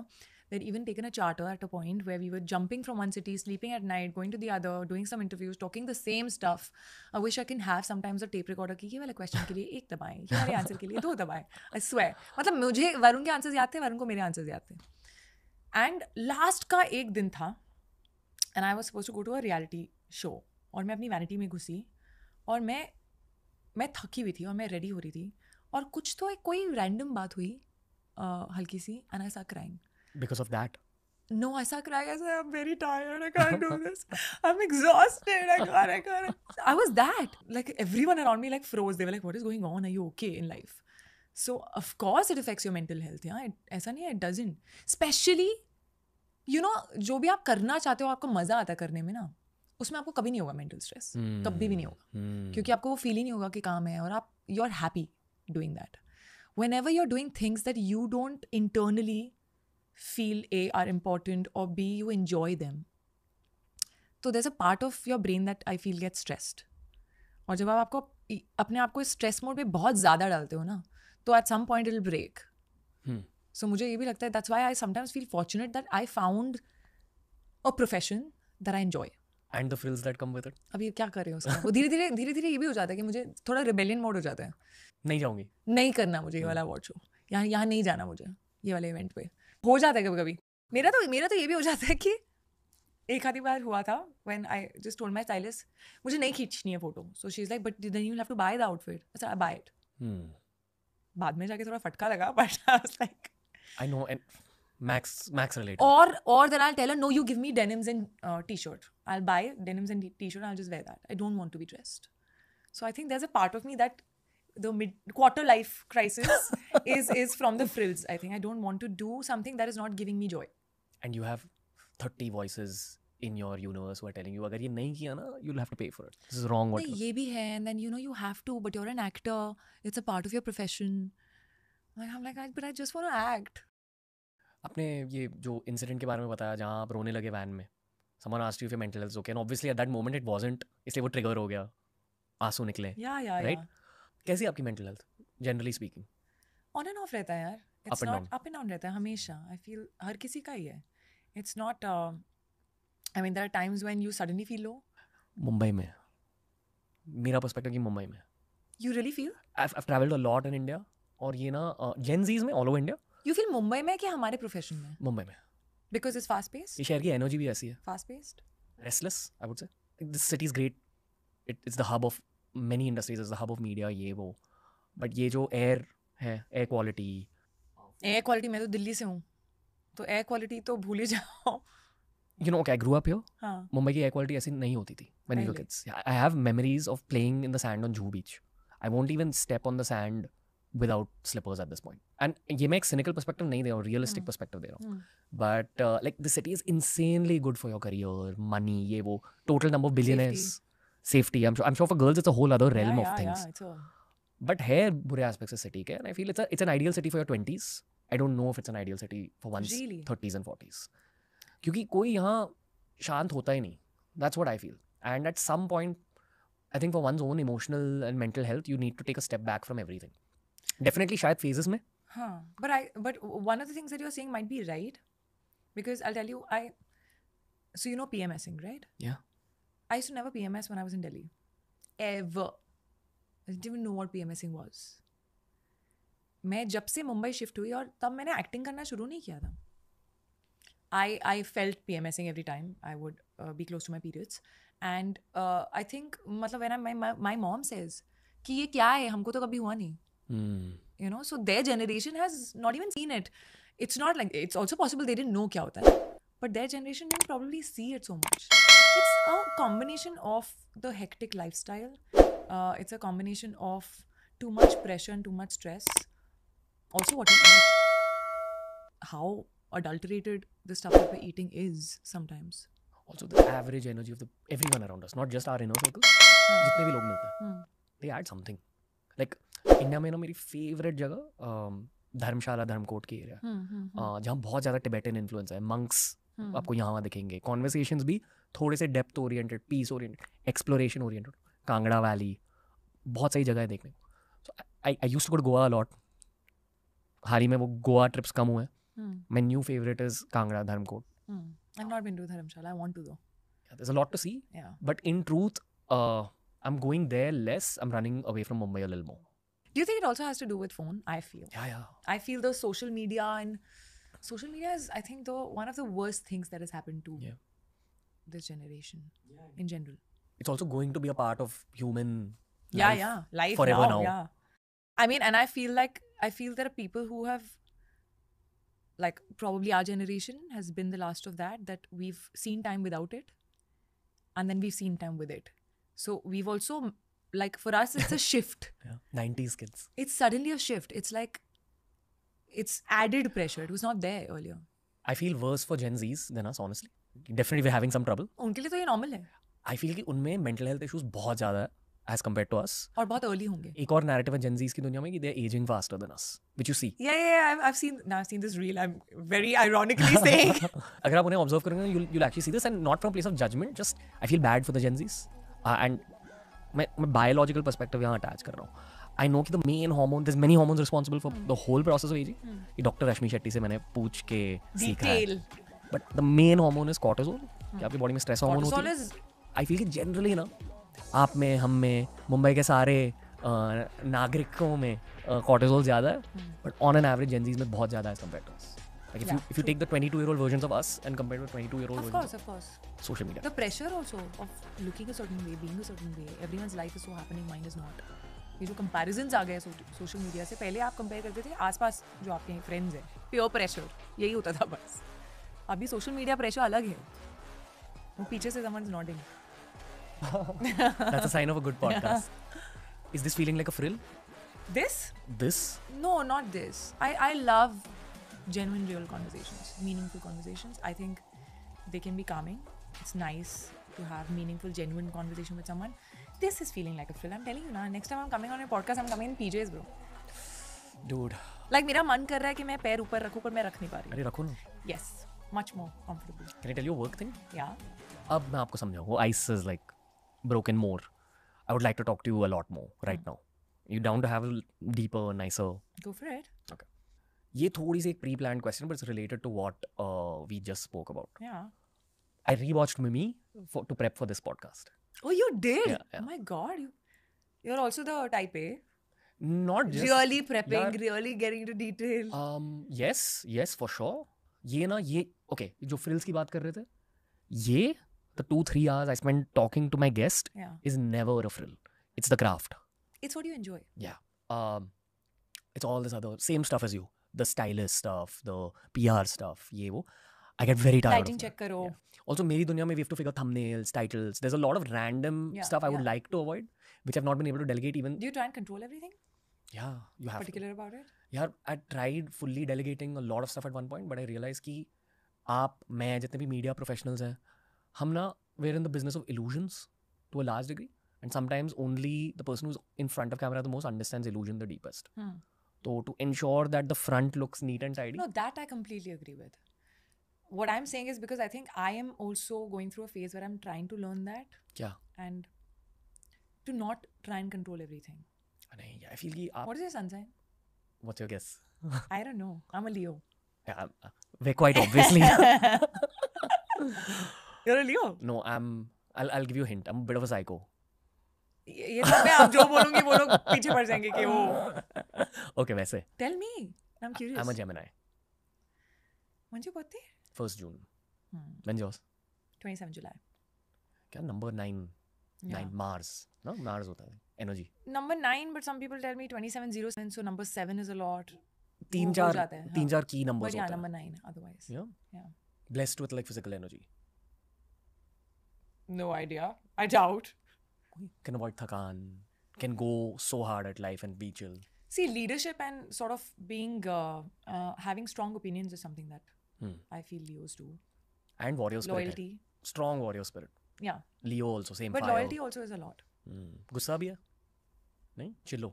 They'd even taken a charter at a point where we were jumping from one city, sleeping at night, going to the other, doing some interviews, talking the same stuff. I wish I can have sometimes a tape recorder की ये वाले question के लिए 1 दबाएं, ये वाले answer के लिए 2 दबाएं. I swear. मतलब मुझे वरुण के answers याद थे, वरुण को मेरे answers याद थे. And last का एक दिन था, and I was supposed to go to a reality show, और मैं अपनी vanity में घुसी, और मैं थकी हुई थी और मैं ready हो रही थी, और कुछ तो कोई random बात हुई हल्की सी, and I started crying. Because of that? No, I started crying. I said, I'm very tired. I can't do this. I'm exhausted. I can't. I was that. Like, everyone around me like froze. They were like, what is going on? Are you okay in life? So, of course, it affects your mental health. Yeah? ऐसा नहीं है, it doesn't. Especially, you know, जो भी आप करना चाहते हो, आपको मज़ा आता है करने में ना, उसमें आपको कभी नहीं होगा mental stress. कभी भी नहीं होगा. क्योंकि आपको वो फील ही नहीं होगा कि काम है, और आप you're happy doing that. Whenever you're doing things that you don't internally feel are important, or B, you enjoy them, so there's a part of your brain that I feel gets stressed. और जब आप अपने आप को stress mode पे बहुत ज़्यादा डालते हो ना, तो at some point it'll break. So मुझे ये भी लगता है, that's why I sometimes feel fortunate that I found a profession that I enjoy. And the frills that come with it. अभी क्या कर रहे हो उसका? वो धीरे धीरे ये भी हो जाता है कि मुझे थोड़ा रिबेलियन मोड हो जाता है. नहीं जाऊंगी, नहीं करना मुझे ये वाला अवार्ड शो, यहाँ नहीं जाना मुझे, ये वाले इवेंट पे हो जाता है कभी कभी. मेरा तो ये भी हो जाता है कि एक आधी बार हुआ था when I just told my stylist मुझे नहीं खींचनी है photo, so she's like but then you'll have to buy the outfit. I said I buy it. बाद में जाके थोड़ा फटका लगा, but I was like I know, and Max related. Or then I'll tell her, no, you give me denims and t-shirt. I'll buy denims and t-shirt and I'll just wear that. I don't want to be dressed. So I think there's a part of me that the mid-quarter life crisis is from the frills. I think I don't want to do something that is not giving me joy. And you have 30 voices in your universe who are telling you, अगर ये नहीं किया ना, you'll have to pay for it. This is wrong. नहीं, ये भी है, and then you know you have to, but you're an actor. It's a part of your profession. I'm like, but I just want to act. आपने ये जो incident के बारे में बताया जहाँ आप रोने लगे वैन में, someone asked you if your mental health is okay, and obviously at that moment it wasn't, इसलिए वो ट्रिगर हो गया, आंसू निकले. Yeah. कैसी आपकी mental health generally speaking? On end of रहता है यार. It's not up and down रहता है हमेशा. आई फील हर किसी का ही है. It's not I mean there are times when you suddenly feel low. Mumbai में मेरा पर्सपेक्टिव कि मुंबई में you really feel I have travelled a lot in India, और ये ना जेन ज़ीज़ में all over India. You feel Mumbai में कि हमारे प्रोफेशन में? मुंबई में, बिकॉज इट्स फास्ट पेस्ड. ये शहर की एनर्जी भी ऐसी है, fast paced, restless I would से. this city is great. It's the hub of many industries. It's the hub of media, ये वो. But ये जो air है, air quality. Air quality मैं तो दिल्ली से हूँ, तो air quality तो भूल ही जाओ. You know, okay, I grew up here. हाँ. Mumbai की air quality ऐसी नहीं होती थी when we were kids. I have memories of playing in the sand on Juhu Beach. I won't even step on the sand without slippers at this point. And ये मैं एक cynical perspective नहीं दे रहा हूँ, realistic perspective दे रहा हूँ. But like the city is insanely good for your career, money, ये वो, total number of billionaires, safety. I'm sure for girls it's a whole other realm of things. But here बुरे aspects of city के, and I feel it's an ideal city for your 20s. I don't know if it's an ideal city for one's 30s and 40s. क्योंकि कोई यहाँ शांत होता ही नहीं. That's what I feel. And at some point, I think for one's own emotional and mental health, you need to take a step back from everything. Definitely शायद phases में. हाँ, but one of the things that you're saying might be right, because I'll tell you, so you know PMSing, right? Yeah. I used to never PMS when I was in Delhi. Ever. I didn't even know what PMSing was. मैं जब से Mumbai shift हुई और तब मैंने acting करना शुरू नहीं किया था. I felt PMSing every time I would be close to my periods, and I think मतलब when my mom says कि ये क्या है, हमको तो कभी हुआ नहीं. You know, so their generation has not even seen it. It's not like, it's also possible they didn't know क्या होता है, but their generation didn't probably see it so much. It's a combination of the hectic lifestyle. It's a combination of too much pressure and too much stress. Also what you eat. How adulterated the stuff that we're eating is sometimes. Also the average energy of everyone around us, not just our inner circle. जितने भी लोग मिलते हैं, they add something. Like India में ना मेरी favourite जगह धर्मशाला, धर्मकोट की एरिया, जहाँ बहुत ज़्यादा टिबेटन इन्फ्लुएंस है. मंक्स आपको यहाँ दिखेंगे. कॉन्वर्सेशंस भी थोड़े से depth oriented, peace oriented, exploration oriented. Kangra valley, बहुत सही जगह है देखने को. So I used to go to Goa a lot. हाल ही में वो गोवा ट्रिप्स कम हुए. My new favorite is Kangra, Dharmkot. I've not been to Dharamshala. I want to though. Yeah, there's a lot to see. Yeah. But in truth, I'm going there less. I'm running away from Mumbai a little more. Do you think it also has to do with phone? I feel. Yeah. I feel the social media is, I think, one of the worst things that has happened to this generation in general. It's also going to be a part of human life forever now. Yeah. I mean, and I feel there are people who have, like, probably our generation has been the last of that we've seen time without it, and then we've seen time with it. So we've also, like, for us it's a shift. 90s kids. It's suddenly a shift. It's like, it's added pressure. It was not there earlier. I feel worse for Gen Zs than us, honestly. Definitely we're having some trouble. उनके लिए तो ये normal है. I feel कि उनमें mental health issues बहुत ज़्यादा है as compared to us. और बहुत early होंगे. एक और narrative है Gen Zs की दुनिया में कि they're aging faster than us, which you see. Yeah. I've seen this reel. I'm very ironically saying. अगर आप उन्हें observe करेंगे, you'll actually see this, and not from a place of judgment. Just I feel bad for the Gen Zs, and मैं biological perspective यहाँ attach कर रहा हूँ. I know कि the main hormone, there's many hormones responsible for the whole process of aging. ये doctor रश्मि शेट्टी से मैंने पूछ के सीखा है. But the main hormone is cortisol. कि आपकी बॉडी में स्ट्रेस हार्मोन होती है. I feel कि generally ना, आप में, हम में, मुंबई के सारे नागरिकों में cortisol ज़्यादा है. But on an average, Gen Zs में बहुत ज़्यादा है as compared to us. Like if you take the 22-year-old versions of us and compare to the 22-year-old versions of course. Social media. The pressure also of looking a certain way, being a certain way. Everyone's life is so happening, mine is not. ये जो comparisons आ गए social media से, पहले आप compare करते थे आसपास जो आपके फ्रेंड्स हैं, प्योर प्रेशर, यही होता था बस. अभी सोशल मीडिया प्रेशर अलग है. वो पीछे से someone's nodding. That's a sign of a good podcast. Is this feeling like a thrill? This? No, not this. I love genuine, real conversations, meaningful conversations. I think they can be calming. It's nice to have meaningful, genuine conversation with someone. This is feeling like a thrill. I'm telling you now. Next time I'm coming on your podcast, I'm coming in PJs, bro. Dude. Like मेरा मन कर रहा है कि मैं पैर ऊपर रखूं, पर मैं रख नहीं पा रही. अरे रखो ना. Yes, much more comfortable. Can I tell you a work thing? Yeah. अब मैं आपको समझाऊँ. वो ice is like broken more. I would like to talk to you a lot more right now. You down to have a deeper, nicer? Go for it. Okay. ये थोड़ी सी एक pre-planned question, but it's related to what we just spoke about. Yeah. I rewatched Mimi to prep for this podcast. Oh, you did? Yeah. Oh my God. You're also the type A. Not just really prepping, really getting into detail. Yes, for sure. ये okay, जो frills की बात कर रहे थे, ये the 2-3 hours I spend talking to my guest is never a frill. It's the craft. It's what you enjoy. Yeah. It's all this other same stuff as you. The stylist stuff, the PR stuff, ye wo. I get very tired Lighting of that. check karo. Yeah. Also, meri dunya mein we have to figure thumbnails, titles. There's a lot of random stuff I would like to avoid, which I've not been able to delegate even. Do you try and control everything? Yeah, you have particular to. About it? Yeah, I tried fully delegating a lot of stuff at one point, but I realized कि आप, मैं, जितने भी media professionals हैं, हम ना, we're in the business of illusions to a large degree, and sometimes only the person who's in front of camera the most understands illusion the deepest. So to ensure that the front looks neat and tidy. No, that I completely agree with. What I'm saying is because I think I am also going through a phase where I'm trying to learn that. Yeah. And to not try and control everything. I feel कि आप. What is your sun sign? What's your guess? I don't know. I'm a Leo. Yeah, we're quite obviously. You're a Leo? No, I'll give you a hint. I'm a bit of a psycho. ये सब मैं आप जो बोलूँगी वो लोग पीछे पड़ जाएंगे कि वो. Okay, वैसे. Tell me. I'm curious. I'm a Gemini. When's your birthday? 1st June. When's yours? 27 July. क्या number 9? 9 Mars. No, Mars होता है. Energy. Number 9, but some people tell me 2707, so number 7 is a lot. 3-4 key numbers. But yeah, number 9 otherwise. Yeah. Blessed with like physical energy. No idea. I doubt. Can avoid thakan. Can go so hard at life and be chill. See, leadership and sort of being having strong opinions is something that I feel Leos do. And warrior spirit. Loyalty. Strong warrior spirit. Yeah. Leo also same. But fire. loyalty also is a lot. गुस्सा भी है? नहीं? चिल्लो.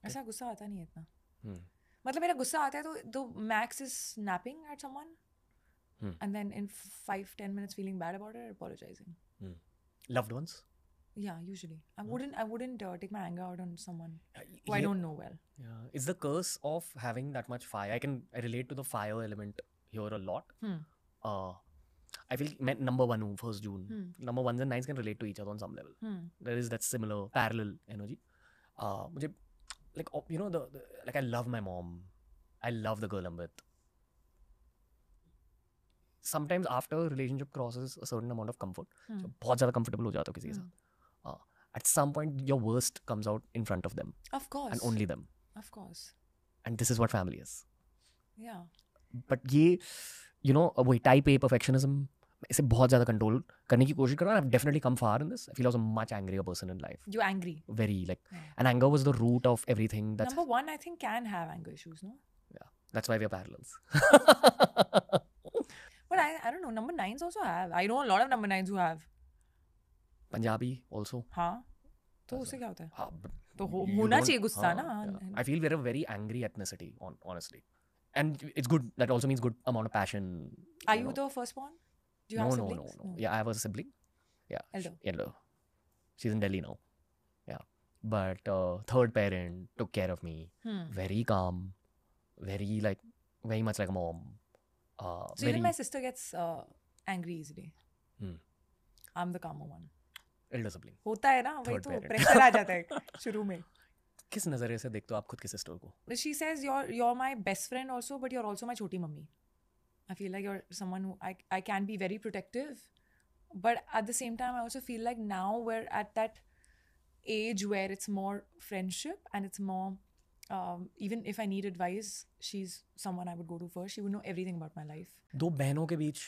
ऐसा गुस्सा आता नहीं है इतना. मतलब मेरा गुस्सा आता है तो the max is snapping at someone. And then in 5-10 minutes feeling bad about it, apologizing. Loved ones? Yeah, usually. I wouldn't take my anger out on someone who I don't know well. Yeah, it's the curse of having that much fire. I relate to the fire element here a lot. I feel number 1 हूँ 1st June. Number 1s and 9s can relate to each other on some level. There is that similar parallel energy. मुझे like you know the like I love my mom. I love the girl I'm with. Sometimes after a relationship crosses a certain amount of comfort, so बहुत ज़्यादा comfortable हो जाते हो किसी के साथ. At some point your worst comes out in front of them. Of course. And only them. Of course. And this is what family is. Yeah. But ये you know वही type A perfectionism इसे बहुत ज़्यादा control करने की कोशिश कर रहा हूँ. I've definitely come far in this. I feel I was a much angrier person in life. You're angry. Very like, and anger was the root of everything. That's number 1 I think can have anger issues, no? Yeah, that's why we are parallels. But I don't know. Number 9s also have. I know a lot of number 9s who have. Punjabi also. हाँ. तो उससे क्या होता है? तो होना चाहिए गुस्सा ना. I feel we're a very angry ethnicity, honestly. And it's good. That also means good amount of passion. Are you the firstborn? Do you have siblings? No. Yeah, I have a sibling. Yeah. Elder. She's in Delhi now. Yeah. But third parent took care of me. Very calm. Very much like a mom. So even my sister gets angry easily. I'm the calmer one. Elder sibling. होता है ना वही तो pressure आ जाता है शुरू में. किस नजरिए से देखते हो आप खुद की सिस्टर को? She says you're my best friend also, but you're also my छोटी mummy. I feel like you're someone who I can be very protective, but at the same time I also feel like now we're at that age where it's more friendship and it's more even if I need advice, she's someone I would go to first. She would know everything about my life. दो बहनों के बीच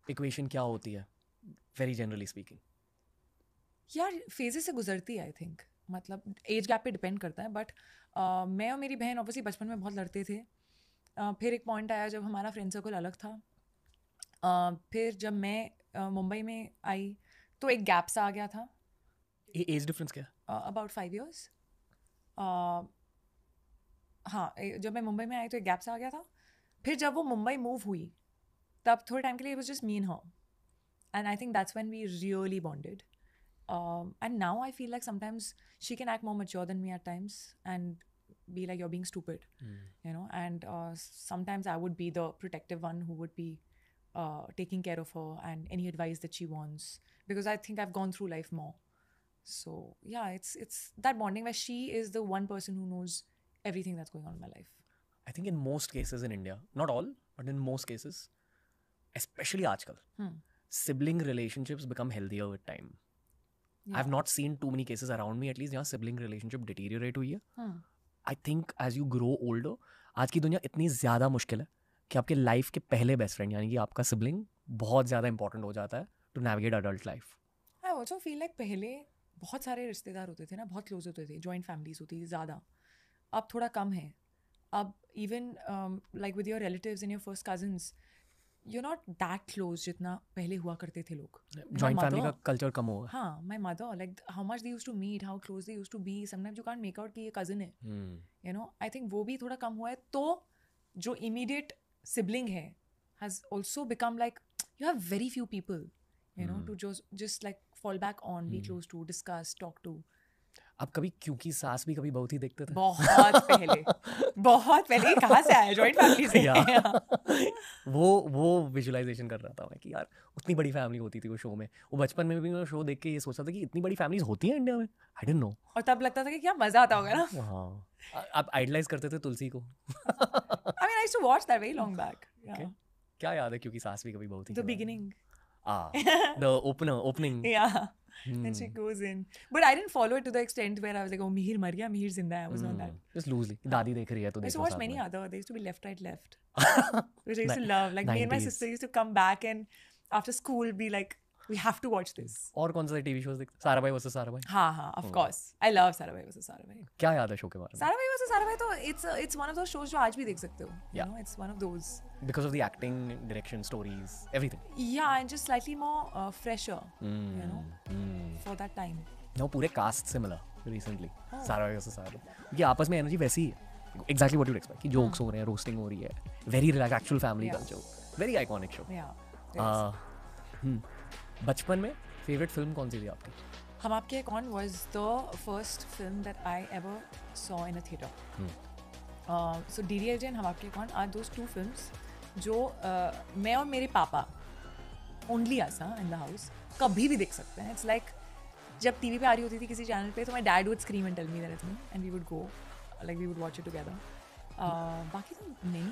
equation क्या होती है? Very generally speaking. यार phases से गुजरती है आई थिंक. मतलब एज गैप पे डिपेंड करता है, बट मैं और मेरी बहन ऑब्वियसली बचपन में बहुत लड़ते थे. फिर एक पॉइंट आया जब हमारा फ्रेंड सर्कल अलग था. फिर जब मैं मुंबई में आई तो एक गैप सा आ गया था. एज डिफरेंस क्या? About 5 years. हाँ, जब मैं मुंबई में आई तो एक गैप सा आ गया था. फिर जब वो मुंबई मूव हुई तब थोड़े टाइम के लिए it was just me and her, and I think that's when we really bonded. And now I feel like sometimes she can act more mature than me at times and be like, you're being stupid, you know, and sometimes I would be the protective one who would be taking care of her and any advice that she wants, because I think I've gone through life more. So yeah, it's that bonding where she is the one person who knows everything that's going on in my life. I think in most cases in India, not all, but in most cases, especially आजकल, sibling relationships become healthier with time. Yeah. I've not seen too many cases around me at least जहाँ sibling relationship deteriorate हुई है. I think as you grow older, आज की दुनिया इतनी ज़्यादा मुश्किल है कि आपके लाइफ के पहले बेस्ट फ्रेंड यानी कि आपका सिबलिंग बहुत ज़्यादा इंपॉर्टेंट हो जाता है to navigate adult life. I also feel like पहले बहुत सारे रिश्तेदार होते थे ना, बहुत क्लोज होते थे, जॉइंट फैमिलीज होती थी ज़्यादा. अब थोड़ा कम है. अब even like with your relatives and your first cousins you not that close जितना पहले हुआ करते थे लोग. जॉइंट फैमिली का कल्चर कम होगा. हाँ, my mother like how much they used to meet, how close they used to be. Sometimes you can't make out कि ये कज़न है. यू नो, आई थिंक वो भी थोड़ा कम हुआ है. तो जो इमीडिएट सिबलिंग है has also become like you have very few people you know to just like fall back on, be close to, discuss, talk to. अब कभी क्योंकि सास भी कभी बहुत ही देखते थे. बहुत पहले कहाँ से आया, जॉइंट फैमिली से. वो विजुअलाइजेशन कर रहा था मैं कि यार उतनी बड़ी फैमिली होती थी वो शो में. वो बचपन में भी मैं शो देख के ये सोचता था कि इतनी बड़ी फैमिलीज होती हैं इंडिया में. I didn't know. और तब लगता था कि क्या मजा आता होगा ना. हाँ, आप आइडलाइज करते थे तुलसी को. I mean I used to watch that very long back. क्या याद है क्योंकि सास भी कभी बहुत ही. The beginning. The opening. Yeah. And she goes in. But I didn't follow it to the extent where I was like, oh, Mihir mar gaya, Mihir zinda hai. I was on that. Just loosely. Dadi dekh rahi hai to dekho. I used to watch many other. They used to be Left, Right, Left. Which I used to love. Like 90s. Me and my sister used to come back and after school be like, we have to watch this. और कौन सा TV shows देखते? Sarabhai versus Sarabhai. हाँ, of course. I love Sarabhai versus Sarabhai. क्या याद है show के बारे में? साराभाई वर्सेस साराभाई तो it's one of those shows जो आज भी देख सकते हो. You know, it's one of those. Because of the acting, direction, stories, everything. Yeah, and just slightly more fresher, you know, for that time. No, पूरे cast से मिला recently. Sarabhai versus Sarabhai. ये आपस में एनर्जी वैसी है. Exactly what you'd expect. कि jokes हो रहे हैं, roasting हो रही है. Very relaxed, actual family culture. Very iconic show. Yeah. बचपन में फेवरेट फिल्म कौन सी थी आपकी? हम आपके कौन was the first film that I ever saw in a theater. So DDLJ and हम आपके कौन are those two films जो मैं और मेरे पापा only us in the house कभी भी देख सकते हैं. It's like जब टीवी पे आ रही होती थी किसी चैनल पे तो my dad would scream and tell me that it's me and we would go like we would watch it together. बाकी तो नहीं है.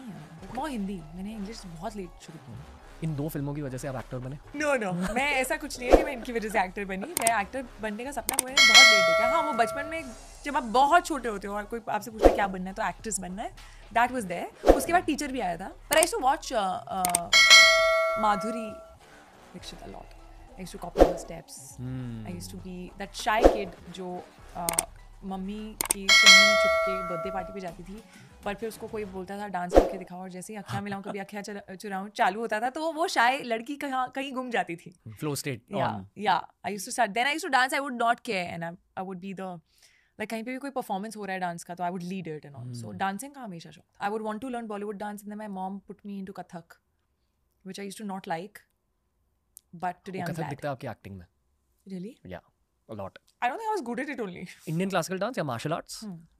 बहुत हिंदी, मैंने इंग्लिश बहुत लेट शुरू किया. इन दो फिल्मों की वजह से आप एक्टर बने? नो मैं ऐसा कुछ नहीं है कि मैं इनकी वजह से एक्टर बनी. मैं एक्टर बनने का सपना मैंने बहुत लेट देखा. हाँ, वो बचपन में जब आप बहुत छोटे होते हो और कोई आपसे पूछता है क्या बनना है तो एक्ट्रेस बनना है. That was there. उसके बाद टीचर भी आया था. पर I used to watch Madhuri Dixit a lot. I used to copy her steps. I used to be that shy kid जो मम्मी की कहीं छुप के बर्थडे पार्टी पे जाती थी पर फिर उसको कोई बोलता था डांस करके दिखाओ और जैसे ही अखियाँ मिलाऊं कभी अखियाँ चुराऊं चालू होता था तो वो शायद लड़की कहीं गुम जाती थी. Flow state. Yeah I used to start then I used to dance. I would not care and I would be the like कहीं पे भी कोई परफॉर्मेंस हो रहा है डांस का तो I would lead it and all. So dancing का हमेशा शौक. I would want to learn Bollywood dance and then my mom put me into Kathak which I used to not like but today I am glad. Kathak दिखता है आपकी acting में. Really? या a lot. I don't think I was good at it only. Indian classical dance या martial arts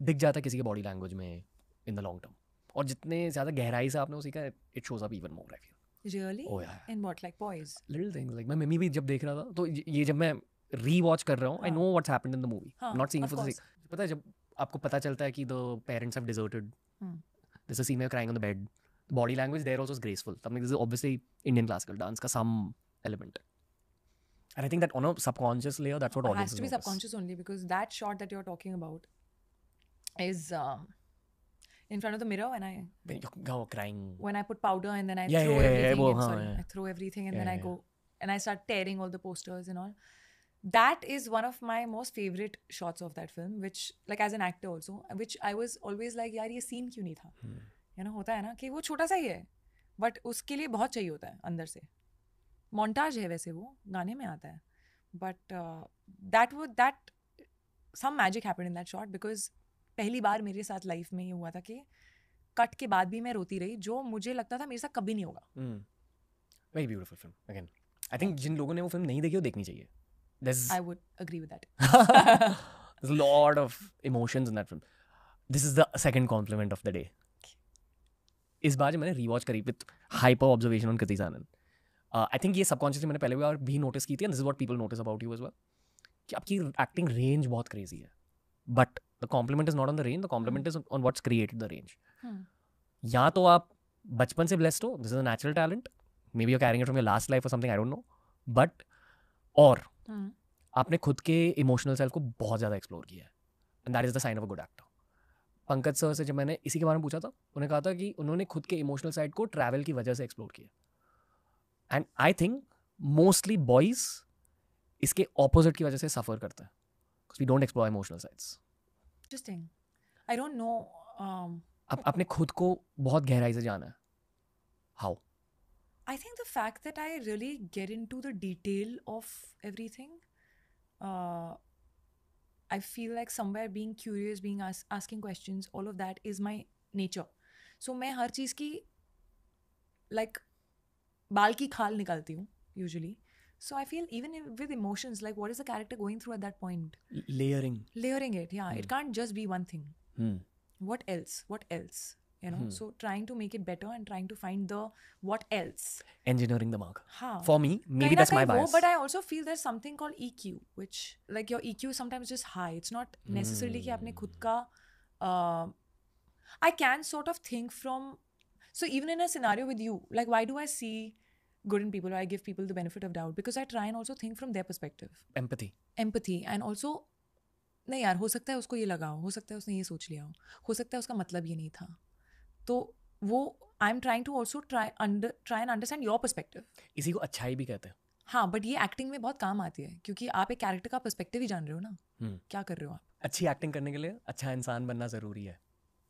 दिख जाता है किसी के बॉडी लैंग्वेज में in the long term. और जितने ज़्यादा गहराई से आपने वो सीखा it shows up even more I feel. Really? Oh yeah. In what, like poise? Little things like मैं मम्मी भी जब देख रहा था तो ये जब मैं re-watch कर रहा हूँ I know what's happened in the movie. I'm not seeing it for the sake. पता है जब आपको पता चलता है कि the parents have deserted. There's a scene where crying on the bed. The body language there also is graceful. Something this is obviously Indian classical dance का some element. And I think that on a subconscious layer, that's what audiences notice. It has to be subconscious only because that shot that you're talking about is in front of the mirror when I crying. When I put powder and then I throw everything. I throw everything and then I go and I start tearing all the posters and all. That is one of my most favorite shots of that film, which like as an actor also, which I was always like यार ये scene क्यों नहीं था? You know होता है ना कि वो छोटा सा ही है, but उसके लिए बहुत चाहिए होता है अंदर से. मोन्टाज है वैसे वो गाने में आता है but that some magic happened in that shot because पहली बार मेरे साथ लाइफ में ये हुआ था कि कट के बाद भी मैं रोती रही जो मुझे लगता था मेरे साथ कभी नहीं होगा. Very beautiful film again. I think जिन लोगों ने वो फिल्म नहीं देखी वो देखनी चाहिए. I would agree with that. There's a lot of emotions in that film. This is the second compliment of the day. इस बार जब मैंने रीवॉच करी with hyper observation on Kriti Sanon. I think ये सबकॉन्शियसली मैंने पहले बार भी नोटिस की थी. This is what people notice about you as well कि आपकी एक्टिंग रेंज बहुत क्रेजी है but the compliment is not on the range. The compliment is on what's created the range. या तो आप बचपन से ब्लेस्ड हो, this is a natural talent, maybe you carrying it from your last life और something, I don't no, but और आपने खुद के इमोशनल सेल्फ को बहुत ज़्यादा एक्सप्लोर किया है, and that is the sign of a good actor. Pankaj sir से जब मैंने इसी के बारे में पूछा था, उन्होंने कहा था कि उन्होंने खुद के इमोशनल साइड को ट्रैवल की वजह से एक्सप्लोर किया. And I think mostly boys इसके ऑपोजिट की वजह से सफ़र करते हैं, because we don't explore emotional sides. Interesting. I don't know. अपने खुद को बहुत गहराई से जाना है. How? I think the fact that I really get into the detail of everything, I feel like somewhere being curious, being asking questions, all of that is my nature. So मैं हर चीज़ की like बाल की खाल निकालती हूँ usually. So I feel even with emotions, like what is the character going through at that point? Layering it, yeah. It can't just be one thing. What else? You know, so trying to make it better and trying to find the what else. Engineering the mark. For me, maybe that's my bias. But I also feel there's something called EQ, which like your EQ is sometimes just high. It's not necessarily कि आपने खुद का I can sort of think from, so even in a scenario with you, like why do I see good in people, or I give people the benefit of doubt, because I try and also think from their perspective. Empathy and also नहीं यार, हो सकता है उसको ये लगा हो सकता है उसने ये सोच लिया हो सकता है उसका मतलब ये नहीं था. तो वो I am trying to also try and understand your perspective. इसी को अच्छाई भी कहते हैं. हाँ, बट ये एक्टिंग में बहुत काम आती है, क्योंकि आप एक कैरेक्टर का पर्सपेक्टिव ही जान रहे हो ना. क्या कर रहे हो आप. अच्छी एक्टिंग करने के लिए अच्छा इंसान बनना जरूरी है.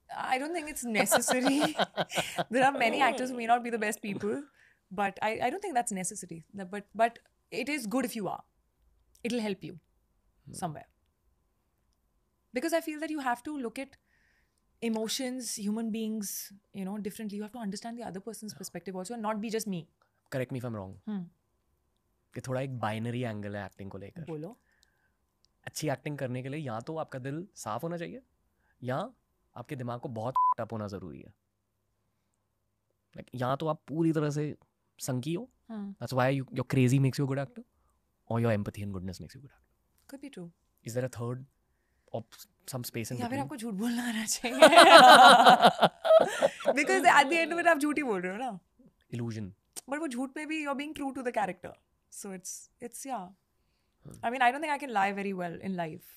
I don't think it's necessary. There are many actors who may not be the best people, but I don't think that's necessary. But it is good if you are. It will help you somewhere, because I feel that you have to look at emotions, human beings, you know, differently. You have to understand the other person's perspective also and not be just me. Correct me if I'm wrong. कि थोड़ा एक binary angle है acting को लेकर. बोलो. अच्छी acting करने के लिए या तो आपका दिल साफ होना चाहिए या आपके दिमाग को बहुत टप होना जरूरी है. Like, या तो आप पूरी तरह से संकी हो, that's why your crazy makes you a good actor, or your empathy and goodness makes you a good actor. Could be true. Is there a third some space in between? या फिर आपको झूठ बोलना आना चाहिए. Because at the end of it आप झूठ ही बोल रहे हो ना. Illusion. But वो झूठ में भी you're being true to the character. So it's yeah. I mean, I don't think I can lie very well in life.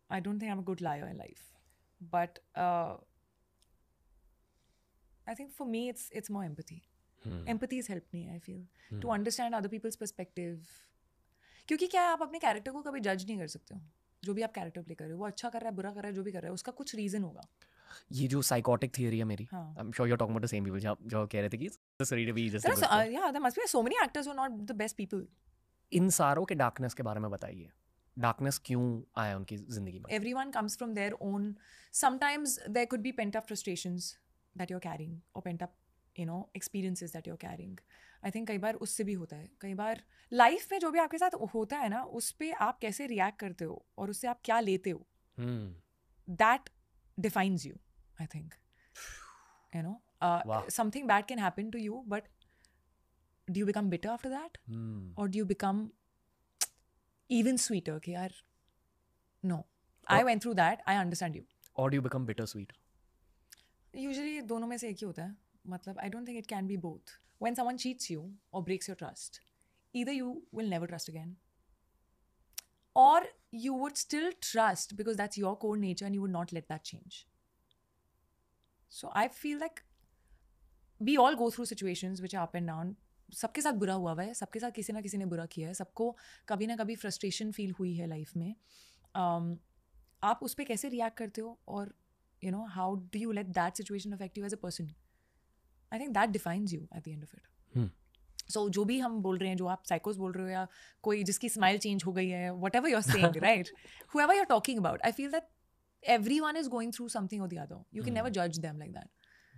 I don't think I'm a good liar in life. But I think for me it's more empathy. Empathy has helped me, I feel, to understand other people's perspective. क्योंकि क्या है, आप अपने character को कभी जज नहीं कर सकते हो. जो भी आप कैरेक्टर प्ले कर रहे हो, वो अच्छा कर रहा है, बुरा कर रहा है, जो भी कर रहा है, उसका कुछ रीजन होगा. ये जो साइकोटिक थियरी है मेरी, I am sure you are talking about the same people जो कह रहे थे कि necessary to be just a good person. Yeah, there must be so many actors who are not the best people. इन सारों के darkness के बारे में बताइए. डार्कनेस क्यों आया उनकी जिंदगी में? Everyone comes from their own. Sometimes there could be pent up frustrations that you're carrying, or pent up, you know, experiences that you're carrying. I think कई बार उससे भी होता है. कई बार लाइफ में जो भी आपके साथ होता है ना, उस पे आप कैसे रिएक्ट करते हो और उससे आप क्या लेते हो, that defines you, I think. You know, something bad can happen to you, but do you become bitter after that? Or do you become even sweeter? कि यार, no, I went through that, I understand you. Or do you become bittersweet? Usually दोनों में से एक ही होता है. मतलब I don't think it can be both. When someone cheats you or breaks your trust, either you will never trust again, or you would still trust because that's your core nature and you would not let that change. So I feel like we all go through situations which are up and down. सबके साथ बुरा हुआ है, सबके साथ किसी ना किसी ने बुरा किया है, सबको कभी ना कभी फ्रस्ट्रेशन फील हुई है लाइफ में. आप उस पर कैसे रिएक्ट करते हो, और you know, how do you let that situation affect you as a person. I think that defines you at the end of it. So जो भी हम बोल रहे हैं, जो आप साइकोस बोल रहे हो, या कोई जिसकी स्माइल चेंज हो गई है, whatever you are saying, right, whoever you're talking about, I feel that everyone is going through something or the other. You can never judge them like that.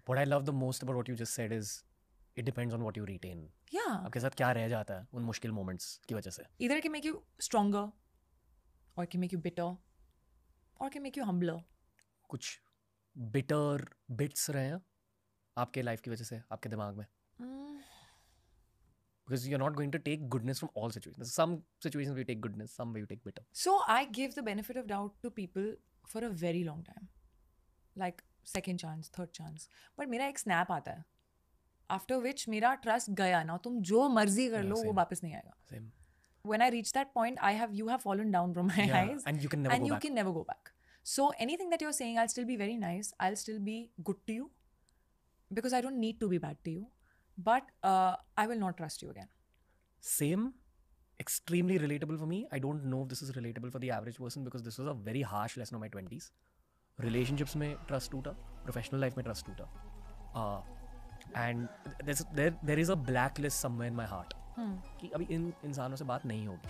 What I love the most about what you just said is it depends on what you retain. Yeah. आपके साथ क्या रह जाता है उन मुश्किल moments की वजह से. Either it can make you stronger, or it can make you bitter, or it can make you humbler. कुछ bitter bits रहे हैं आपके लाइफ की वजह से आपके दिमाग में? Because you're not going to take goodness from all situations. Some situations we take goodness, some way you take bitter. So I give the benefit of doubt to people for a very long time. Like second chance, third chance. But मेरा एक snap आता है. After which मेरा trust गया ना, तुम जो मर्जी कर लो वो वापस नहीं आएगा. When I reach that point, you have fallen down from my eyes, and you can never go back. So anything that you're saying, I'll still be very nice. I'll still be good to you because I don't need to be bad to you. But I will not trust you again. Same. Extremely relatable for me. I don't know if this is relatable for the average person because this was a very harsh lesson of my 20s. Relationships में trust टूटा, professional life में trust टूटा. And there is a blacklist somewhere in my heart. कि अभी इन इंसानों से बात नहीं होगी.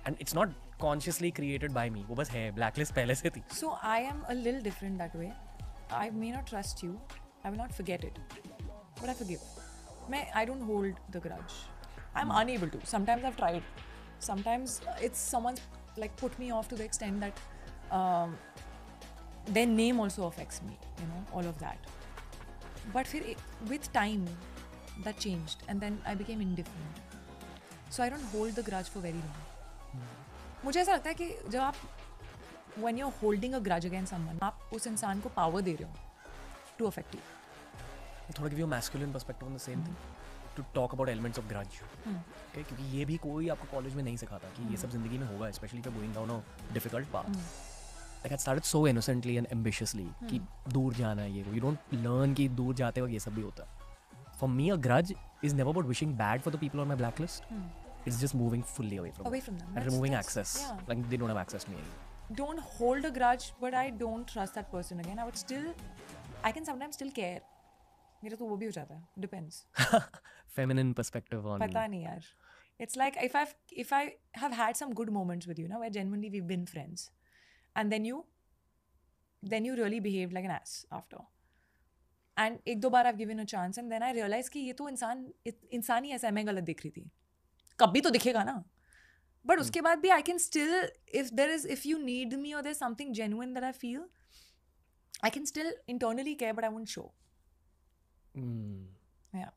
And it's not consciously created by me. वो बस है, blacklist पहले से थी. So I am a little different that way. I may not trust you. I will not forget it. But I forgive. I don't hold the grudge. I'm unable to. Sometimes I've tried. Sometimes it's someone's like put me off to the extent that their name also affects me. You know, all of that. But with time, that changed. And then I became indifferent. So I don't hold the grudge for very long. मुझे ऐसा लगता है कि जब आप when you're holding a grudge against someone, आप उस इंसान को power दे रहे हो to affect you. थोड़ा give you a masculine perspective on the same thing. To talk about elements of grudge. Okay, क्योंकि ये भी कोई आपको कॉलेज में नहीं सिखाता कि ये सब जिंदगी में होगा, especially if you're going down a difficult path. Like I started so innocently and ambitiously कि दूर जाना है ये वो. You don't learn कि दूर जाते वक्त ये सब भी होता है. For me, a grudge is never about wishing bad for the people on my blacklist. It's just moving fully away from them. And removing access. Yeah. Like they don't have access to me anymore. Don't hold a grudge, but I don't trust that person again. I can sometimes still care. मेरा तो वो भी हो जाता है. Depends. Feminine perspective on. पता नहीं यार. It's like if I have had some good moments with you, where genuinely we've been friends, and then you really behaved like an ass after. And एक दो बार I've given a chance, and then I realized कि ये तो इंसान ही ऐसा है, मैं गलत दिख रही थी. कभी तो दिखेगा ना. But उसके बाद भी I can still, if you need me or there's something genuine that I feel, I can still internally care, but I won't show. Yeah.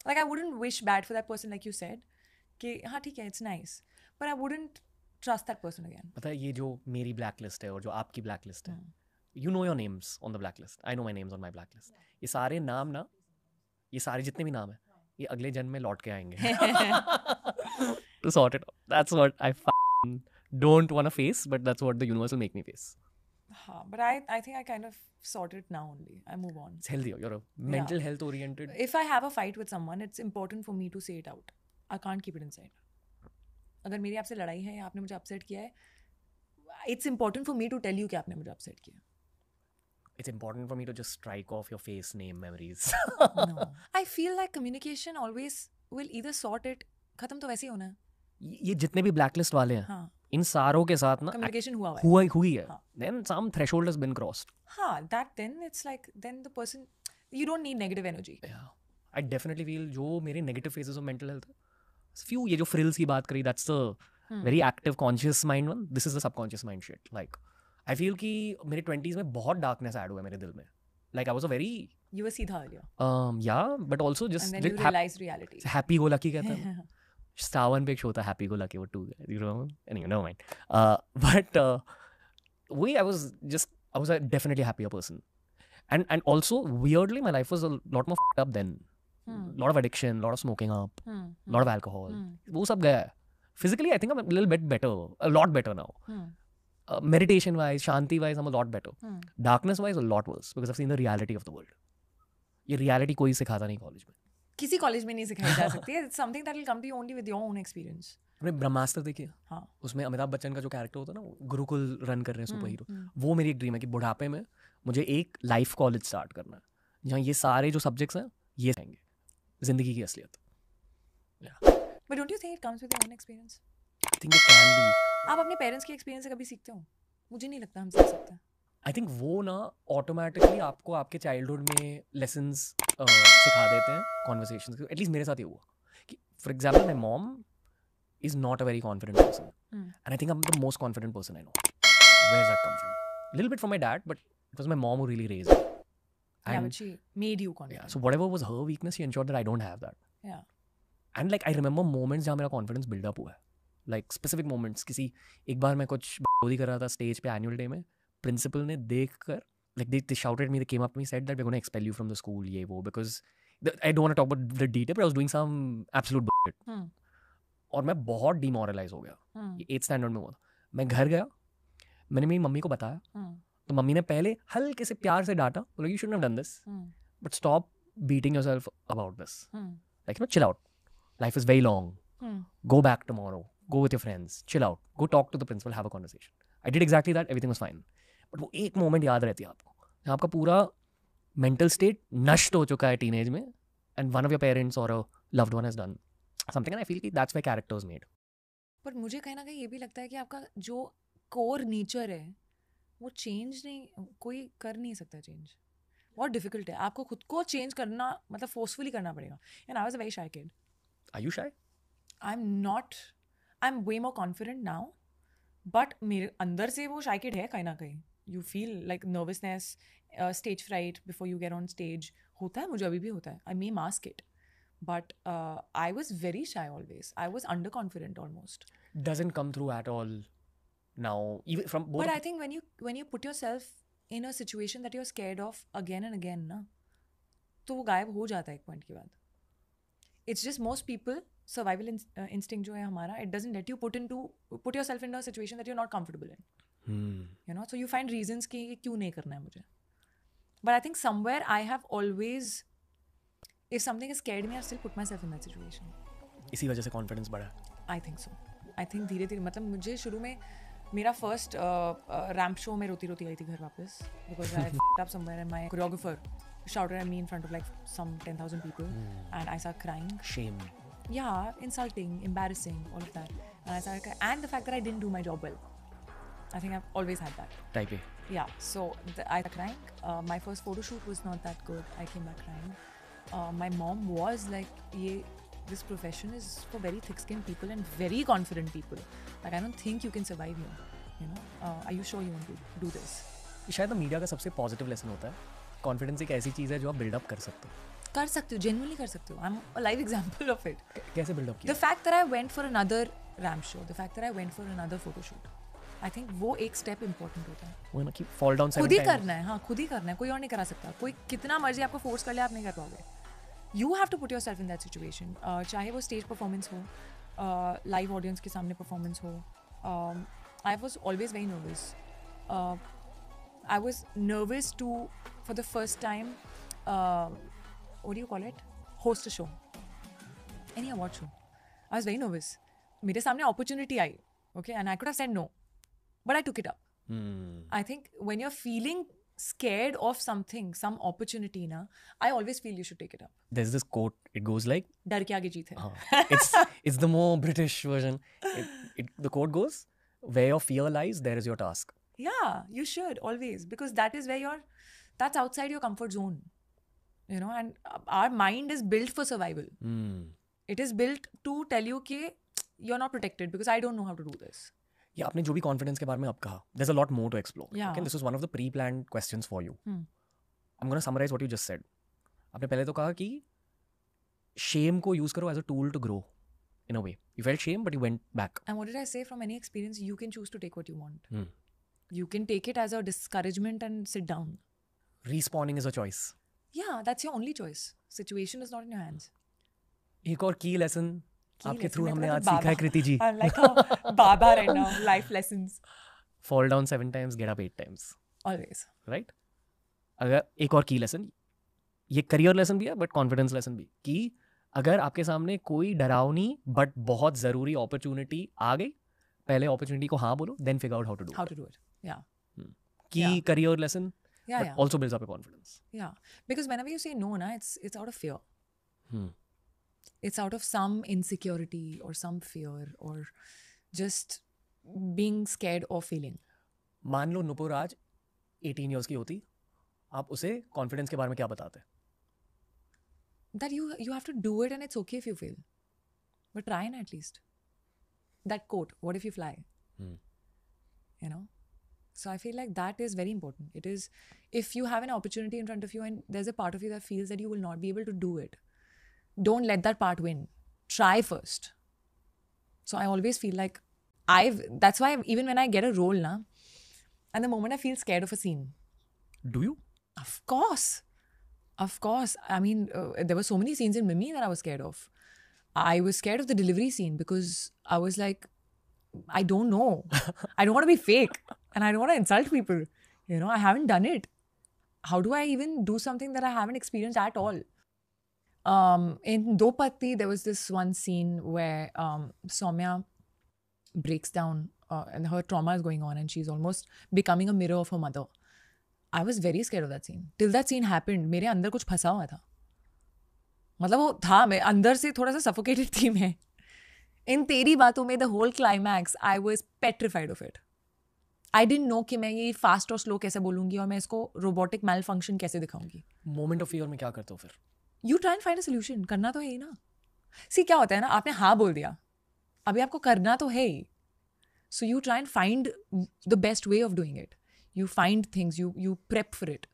Like I wouldn't wish bad for that person like you said. कि हाँ ठीक है, it's nice. But I wouldn't trust that person again. पता है ये जो मेरी blacklist है और जो आपकी blacklist है. You know your names on the blacklist. I know my names on my blacklist. ये सारे नाम ना, ये सारे जितने भी नाम हैं, ये अगले जन्म में लौट के आएंगे. To sort it out. That's what I don't want to face, but that's what the universe will make me face. But I think I kind of sort it now only. I move on. It's healthy. You're a mental health oriented. If I have a fight with someone, it's important for me to say it out. I can't keep it inside. अगर मेरी आपसे लड़ाई है या आपने मुझे upset किया है, it's important for me to tell you कि आपने मुझे upset किया. It's important for me to just strike off your face, name, memories. No. I feel like communication always will either sort it. खत्म तो वैसे ही होना है. ये जितने भी blacklist वाले हैं, इन सारों के साथ ना communication हुई है. Then some threshold has been crossed. Then it's like then the person, you don't need negative energy. Yeah. I definitely feel जो मेरे negative phases of mental health, few ये जो frills की बात करी, that's the very active conscious mind one. This is the subconscious mind shit. Like I feel कि मेरे 20s में बहुत darkness add हुआ है मेरे दिल में. Like I was a very you were सीधा earlier. Yeah, but also just and then you realized reality. Happy go lucky कहते हैं. Star One पे एक शो था Happy Go Lucky, वो 2 you know, anyway, never mind. But I was a definitely happier person, and also weirdly my life was a lot more fucked up then. Lot of addiction, lot of smoking up, lot of alcohol. वो सब गया है. Physically I think I'm a little bit better, a lot better now. Meditation wise, shanti wise, I'm a lot better. Darkness wise, a lot worse because I've seen the reality of the world. ये reality कोई सिखाता नहीं college में. किसी college में नहीं सिखाई जा सकती है. It's something that will come to you only with your own experience. आपने ब्रह्मास्त्र देखिए. हाँ. उसमें अमिताभ बच्चन का जो कैरेक्टर होता है ना, गुरुकुल रन कर रहे हैं सुपर हीरो. वो मेरी एक ड्रीम है कि बुढ़ापे में मुझे एक लाइफ कॉलेज स्टार्ट करना है जहाँ ये सारे जो सब्जेक्ट्स हैं ये आएंगे. जिंदगी की असलियत. But don't you think it comes with your own experience? I think it can be. आप अपने पेरेंट्स की एक्सपीरियंस से कभी सीखते हो? मुझे नहीं लगता हम सीख सकते हैं. आई थिंक वो ना ऑटोमेटिकली आपको आपके चाइल्डहुड में लेसन्स सिखा देते हैं कॉन्वर्सेशंस. एटलीस्ट मेरे साथ ये हुआ कि for example my mom is not a very confident person and I think I am the most confident person I know. Where is that come from? Little bit from my dad, but it was my mom who really raised me. Yeah, but she made you confident. Yeah, so whatever was her weakness, she ensured that I don't have that. Yeah. And like I remember moments जहाँ मेरा confidence build up हुआ है. Like specific moments. किसी एक बार मैं कुछ बोली कर रहा था स्टेज पे एनुअल डे में. प्रिंसिपल ने देख कर like they shouted at me, they came up to me, said that we're going to expel you from the school, ये वो, because I don't want to talk about the detail, but I was doing some absolute bullshit. और मैं बहुत demoralise हो गया. ये 8th standard में हुआ था. मैं घर गया, मैंने मेरी मम्मी को बताया, तो मम्मी ने पहले हल्के से प्यार से डांटा, बोला you shouldn't have done this, but stop beating yourself about this, like chill out, life is very long, go back tomorrow, go with your friends, chill out, go talk to the principal, have a conversation. I did exactly that, everything was fine. But वो एक moment याद रहती है आपको, जहाँ आपका पूरा mental state नष्ट हो चुका है टीनेज में, and one of your parents or a loved one has done something, and I feel कि that's why character is made. पर मुझे कहीं ना कहीं ये भी लगता है कि आपका जो कोर नेचर है वो चेंज नहीं, कोई कर नहीं सकता चेंज. बहुत डिफिकल्ट है, आपको खुद को चेंज करना, मतलब फोर्सफुली करना पड़ेगा. And I was a very shy kid. Are you shy? I'm way more confident now, but मेरे अंदर से वो shy kid है कहीं ना कहीं. You feel like nervousness, stage fright before you get on stage. होता है, मुझे अभी भी होता है. I may mask it, but I was very shy always. I was underconfident almost. Doesn't come through at all now, even from both. But I think when you put yourself in a situation that you're scared of again and again, ना, तो वो गायब हो जाता है एक point के बाद. It's just most people, survival instinct जो है हमारा, it doesn't let you put yourself in a situation that you're not comfortable in. You know, so you find reasons कि ये क्यों नहीं करना है मुझे. But I think somewhere I have always, if something has scared me, I still put myself in that situation. इसी वजह से confidence बढ़ा. I think so. I think धीरे धीरे, मतलब मुझे शुरू में मेरा फर्स्ट रैम्प शो में रोती रोती आई थी घर वापस, because I fucked up somewhere and my choreographer shouted at me in front of like some 10,000 people, and I started crying. Shame. Yeah, insulting, embarrassing, all of that. And I started crying. And the fact that I didn't do my job well. I think I've always had that. Type A. Yeah, so I started crying. My first photo shoot was not that good. I came back crying. My mom was like, this profession is for very thick-skinned people and very confident people. Like, I don't think you can survive here. You know, are you sure you want to do this? शायद media का सबसे positive lesson होता है. Confidence एक ऐसी चीज़ है जो आप बिल्डअप कर सकते हो, genuinely कर सकते हो. I'm a live example of it. कैसे बिल्डअप किया? The fact that I went for another ramp show, the fact that I went for another photo shoot, I think वो एक step important होता है. वो ना कि fall down 7 times. खुद ही करना है, हाँ खुद ही करना है, कोई और नहीं करा सकता. कोई कितना मर्जी आपको फोर्स कर ले, आप नहीं कर पाओगे. You have to put yourself in that situation. चाहे वो stage performance हो, live audience के सामने performance हो. I was always very nervous. I was nervous to, for the first time, what do you call it? Host a show. Any award show. I was very nervous. मेरे सामने opportunity I, okay, and I could have said no, but I took it up. I think when you're feeling scared of something, some opportunity, na, I always feel you should take it up. There's this quote. It goes like, डर के आगे जीत है. It's the more British version. The quote goes, where your fear lies, there is your task. Yeah, you should always, because that is where that's outside your comfort zone. You know, and our mind is built for survival. It is built to tell you कि you're not protected because I don't know how to do this. Yeah, आपने जो भी confidence के बारे में अब कहा, there's a lot more to explore. Yeah. Okay, this was one of the pre-planned questions for you. I'm going to summarize what you just said. आपने पहले तो कहा कि shame को use करो as a tool to grow. In a way, you felt shame, but you went back. And what did I say? From any experience, you can choose to take what you want. You can take it as a discouragement and sit down. Respawning is a choice. Yeah, that's your only choice. Situation is not in your hands. एक और key lesson आपके through हमने आज सीखा है कृति जी. I'm like a baba right now. Life lessons. Fall down 7 times, get up 8 times. Always. Right? अगर एक और key lesson, ये career lesson भी है but confidence lesson भी, कि अगर आपके सामने कोई डरावनी but बहुत ज़रूरी opportunity आ गई, पहले opportunity को हाँ बोलो, then figure out how to do it. Yeah. Key career lesson. Yeah, but also builds up your confidence. Yeah, because whenever you say no, it's out of fear. It's out of some insecurity or some fear or just being scared of failing. मान लो नुपुर आज 18 years की होती, आप उसे confidence के बारे में क्या बताते? That you have to do it and it's okay if you fail. But try na at least. That quote, what if you fly? You know? So I feel like that is very important. It is, if you have an opportunity in front of you and there's a part of you that feels that you will not be able to do it, don't let that part win. Try first. So I always feel like that's why even when I get a role now, and the moment I feel scared of a scene. Do you? Of course. Of course. I mean, there were so many scenes in Mimi that I was scared of. I was scared of the delivery scene because I was like, I don't know. I don't want to be fake. And I don't want to insult people. You know, I haven't done it. How do I even do something that I haven't experienced at all? In Do Patti, there was this one scene where Soumya breaks down and her trauma is going on and she's almost becoming a mirror of her mother. I was very scared of that scene. Till that scene happened, मेरे अंदर कुछ फंसा हुआ था. मतलब वो था, मैं अंदर से थोड़ा सा suffocated थी मैं. इन तेरी बातों में the whole climax, I was petrified of it. I didn't know कि मैं ये fast और slow कैसे बोलूँगी और मैं इसको robotic malfunction कैसे दिखाऊंगी. Moment of fear में क्या करते हो फिर? You try and find a solution. करना तो है ही ना. See, क्या होता है ना, आपने हाँ बोल दिया, अभी आपको करना तो है ही. So you try and find the best way of doing it. You find things, you prep for it.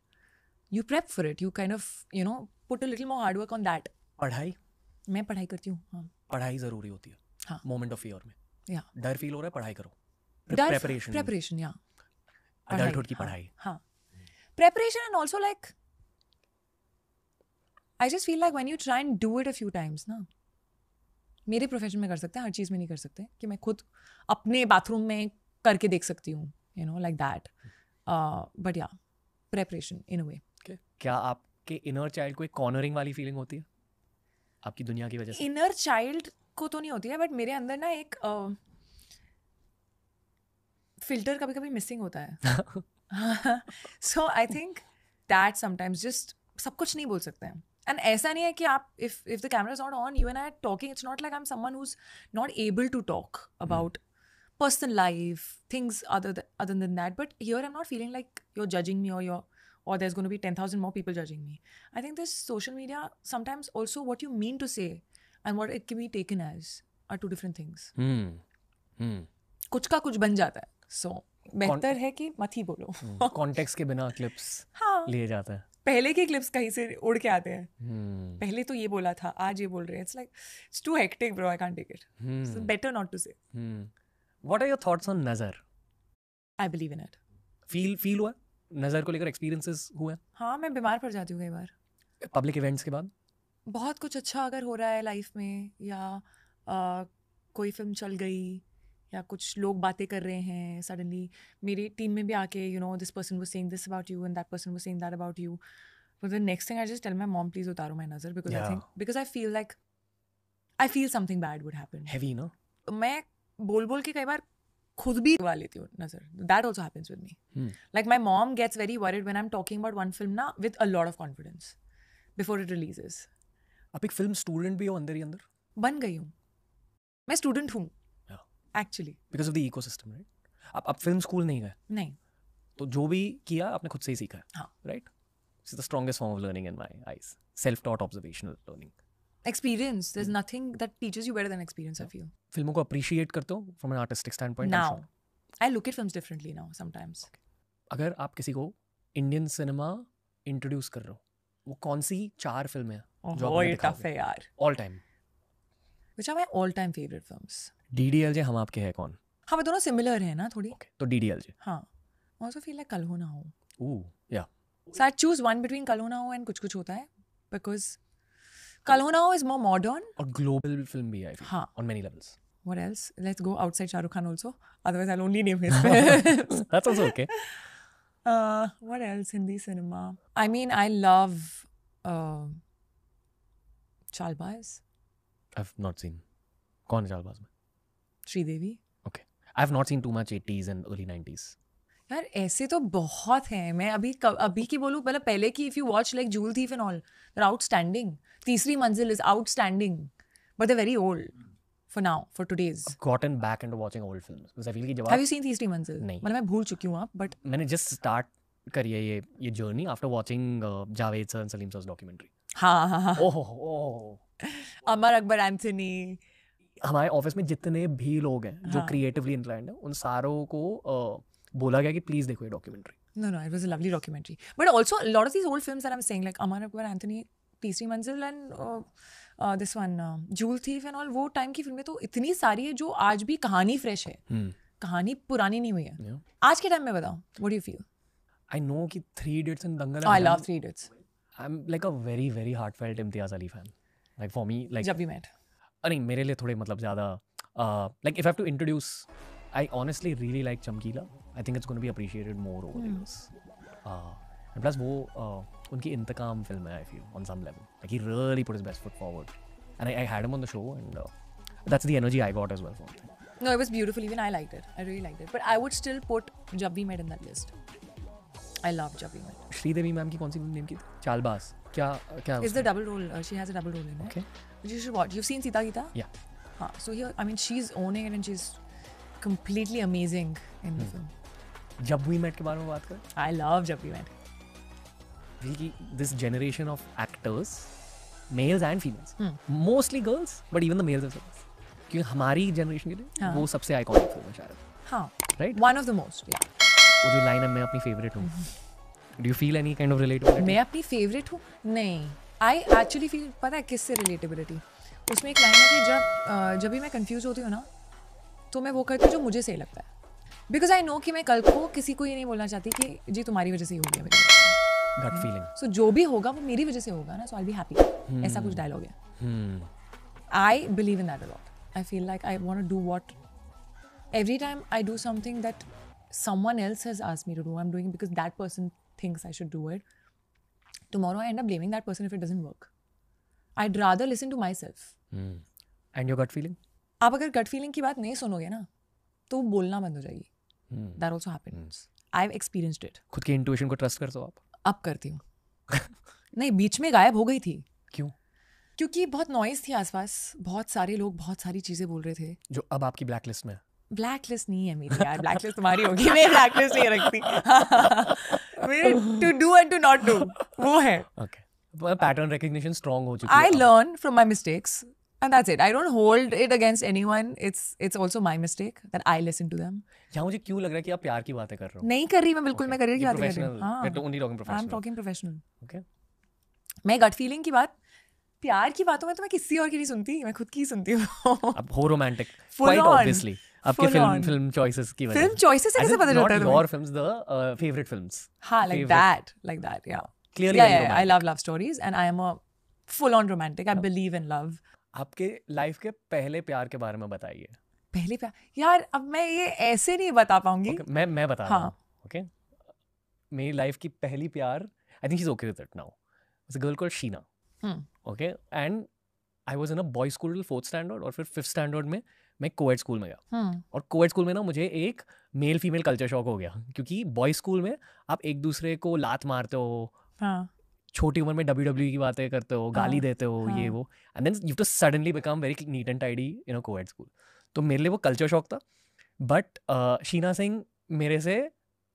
You prep for it. You kind of, you know, put a little more hard work on that. पढ़ाई? मैं पढ़ाई करती हूँ. हाँ. पढ़ाई ज़रूरी होती है. हाँ. Moment of fear में. Yeah. डर फील हो रहा है, पढ़ाई करो. Preparation, yeah. Adulthood की पढ़ाई. हाँ. Preparation and also like, I just feel like when you try and do it a few times, ना, मेरे प्रोफेशन में कर सकते हैं, हर चीज़ में नहीं कर सकते कि मैं खुद अपने बाथरूम में करके देख सकती हूँ, you know, like that. But yeah, preparation in a way. Okay. क्या आपके inner child को एक cornering वाली feeling होती है आपकी दुनिया की वजह से? Inner child को तो नहीं होती है, but मेरे अंदर ना एक filter कभी-कभी missing होता है. So I think that sometimes just सब कुछ नहीं बोल सकते हैं. And ऐसा नहीं है कि आप if the camera is not on, you and I are talking, it's not like I'm someone who's not able to talk about personal life, things other than that. But here I'm not feeling like you're judging me or there's going to be 10,000 more people judging me. I think this social media, sometimes also what you mean to say and what it can be taken as are two different things. कुछ का कुछ बन जाता है. So बेहतर है कि मत ही बोलो. Context के बिना clips लिए जाते हैं. पहले के क्लिप्स कहीं से उड़ के आते हैं. पहले तो ये बोला था, आज ये बोल रहे हैं. It's like, it's too hectic, bro. I can't take it. So better not to say. What are your thoughts on नज़र? I believe in it. Feel हुआ? नज़र को लेकर experiences हुए? हाँ, मैं बीमार पड़ जाती हूँ कई बार. Public events के बाद? बहुत कुछ अच्छा अगर हो रहा है लाइफ में, या कोई फिल्म चल गई, या कुछ लोग बातें कर रहे हैं, सडनली मेरी टीम में भी आके, you know, this person was saying this about you and that person was saying that about you. But the next thing I just tell my mom, please उतारो my नज़र, because I feel like I feel something bad would happen. Heavy, no? मैं बोल के कई बार खुद भी उड़ा लेती हूँ नज़र. That also happens with me. Like my mom gets very worried when I'm talking about one film ना with a lot of confidence before it releases. आप एक फिल्म स्टूडेंट भी हो अंदर ही अंदर? बन गई हूँ. मैं स्टूडेंट हूँ. Actually. Because of the ecosystem, right? आप फिल्म स्कूल नहीं गए? नहीं. तो जो भी किया आपने खुद से ही सीखा है. हाँ. Right? This is the strongest form of learning in my eyes. Self-taught observational learning. Experience. There's nothing that teaches you better than experience, I feel. फिल्मों को appreciate करते हो from an artistic standpoint? Now. I look at films differently now sometimes. अगर आप किसी को Indian cinema introduce कर रहे हो, वो कौन सी 4 फिल्में हैं जो आपने दिखाओगे? टफ है यार. All time. Which are my all-time favorite films? DDLJ हम आपके हैं कौन? हाँ, वो दोनों सिमिलर है ना थोड़ी. Okay. तो DDLJ. हाँ. I also feel like कल हो ना हो. Ooh, yeah. So I choose one between कल हो ना हो and कुछ कुछ होता है, because कल हो ना हो is more modern. और global film भी है, I feel. हाँ. On many levels. What else? Let's go outside Shah Rukh Khan also. Otherwise, I'll only name his films. That's also okay. What else? Hindi cinema. I mean, I love Chalbaz. I've not seen. कौन है चालबाज में? Sridevi. Okay. I've not seen too much 80s and early 90s. यार ऐसे तो बहुत हैं. मैं अभी की बोलूँ, मतलब पहले की, if you watch like Jewel Thief and all, they're outstanding. तीसरी मंजिल is outstanding, but they're very old for now, for today's. I've gotten back into watching old films because I feel कि जब Have you seen तीसरी मंजिल? नहीं. मतलब मैं भूल चुकी हूँ अब, but मैंने just start करी है ये journey after watching Javed sir and Salim sir's documentary. हाँ. Oh. अमर अकबर एंथनी. हमारे ऑफिस में जितने भी लोग हैं जो क्रिएटिवली इंक्लाइंड हैं, उन सारों को बोला गया कि प्लीज देखो ये documentary. No, it was a lovely documentary. But also a lot of these old films that I'm saying, like Amar Akbar Anthony, तीसरी मंजिल and this one Jewel Thief and all, वो टाइम की फिल्में तो इतनी सारी है जो आज भी कहानी फ्रेश है. कहानी पुरानी नहीं हुई है. आज के टाइम में बताओ, what do you feel? I know कि 3 Idiots and Dangal. Oh, I love 3 Idiots. I'm like a very very heartfelt Imtiaz Ali fan. Like for me, like जब भी met. नहीं मेरे लिए थोड़े मतलब ज़्यादा like if I have to introduce, I honestly really like Chamkila. I think it's going to be appreciated more over the years. And plus वो उनकी इंतकाम फिल्म है I feel on some level. Like he really put his best foot forward. And I had him on the show and that's the energy I got as well from him. No, it was beautiful. Even I liked it. I really liked it. But I would still put Jab We Met in that list. I love Jab We Met. Sridevi ma'am की कौन सी film name की थी? चालबाज. क्या It's the double role. She has a double role in it. Okay. But you should watch. You've seen Sita Gita? Yeah. So here, I mean, she's owning it and she's completely amazing in the film. जब we met के बारे में बात करें. I love Jab We Met. This generation of actors, males and females, mostly girls, but even the males as well. क्योंकि हमारी generation के लिए वो सबसे आइकॉनिक फिल्म है शायद. हाँ. Right? One of the most. Yeah. वो जो लाइन है मैं अपनी फेवरेट हूँ. Do you feel any kind of relatability? मैं अपनी फेवरेट हूँ? नहीं. I actually feel पता है किससे relatability? उसमें एक लाइन है कि जब भी मैं कंफ्यूज होती हूँ ना तो मैं वो करती हूँ जो मुझे सही लगता है. Because I know कि मैं कल को किसी को ये नहीं बोलना चाहती कि जी तुम्हारी वजह से ही हो गया मेरे साथ. Gut feeling. So जो भी होगा वो मेरी वजह से होगा ना, so I'll be happy. ऐसा कुछ डायलॉग है. I believe in that a lot. I feel like I want to do what every time I do something that someone else has asked me to do, I'm doing it because that person thinks I should do it. Tomorrow I end up blaming that person if it doesn't work. I'd rather listen to myself. And your gut feeling? आप अगर gut feeling की बात नहीं सुनोगे ना तो बोलना बंद हो जाएगी. That also happens. I've experienced it. खुद की intuition को trust करते हो आप? अब करती हूँ. नहीं, बीच में गायब हो गई थी. क्यों? क्योंकि बहुत नॉइज थी आसपास, बहुत सारे लोग बहुत सारी चीजें बोल रहे थे जो अब आपकी ब्लैक लिस्ट में. ब्लैक लिस्ट नहीं है मेरी यार. ब्लैक लिस्ट तुम्हारी होगी, मैं ब्लैक लिस्ट नहीं रखती. मेरे to do and to not do वो है. ओके. पैटर्न रिकग्निशन स्ट्रांग हो चुकी है. I learn from my mistakes and that's it. I don't hold it against anyone. It's also my mistake that I listen to them. यहाँ मुझे क्यों लग रहा है कि आप प्यार की बातें कर रहे हो? नहीं कर रही मैं बिल्कुल. मैं करियर की बात कर रही हूँ. हाँ. Only talking professional. I'm talking professional. Okay. मैं gut feeling की बात, प्यार की बातों में तो मैं किसी और की नहीं सुनती, मैं खुद की ही सुनती हूँ. अब हो रोमांटिक. Quite obviously. आपके फिल्म चॉइसेस की वजह से. फिल्म चॉइसेस से कैसे पता चलता है? Not your films, the favorite films. हाँ, like that, yeah. Clearly, yeah. I love love stories and I am a full-on romantic. I believe in love. आपके लाइफ के पहले प्यार के बारे में बताइए. पहले प्यार यार, अब मैं ये ऐसे नहीं बता पाऊंगी. मैं बता रहा हूँ. ओके. मेरी लाइफ की पहली प्यार, I think she is okay with it now, was a girl called Sheena. Okay. And I was in a boys school till 4th standard और फिर 5th स्टैंडर्ड में मैं कोएड स्कूल में गया. और कोएड स्कूल में ना मुझे एक मेल फीमेल कल्चर शॉक हो गया, क्योंकि बॉयज स्कूल में आप एक दूसरे को लात मारते हो, छोटी उम्र में WWE की बातें करते हो, गाली देते हो, ये वो, and then you too suddenly become very neat and tidy in a coed school. तो मेरे लिए वो कल्चर शॉक था. बट शीना सिंह मेरे से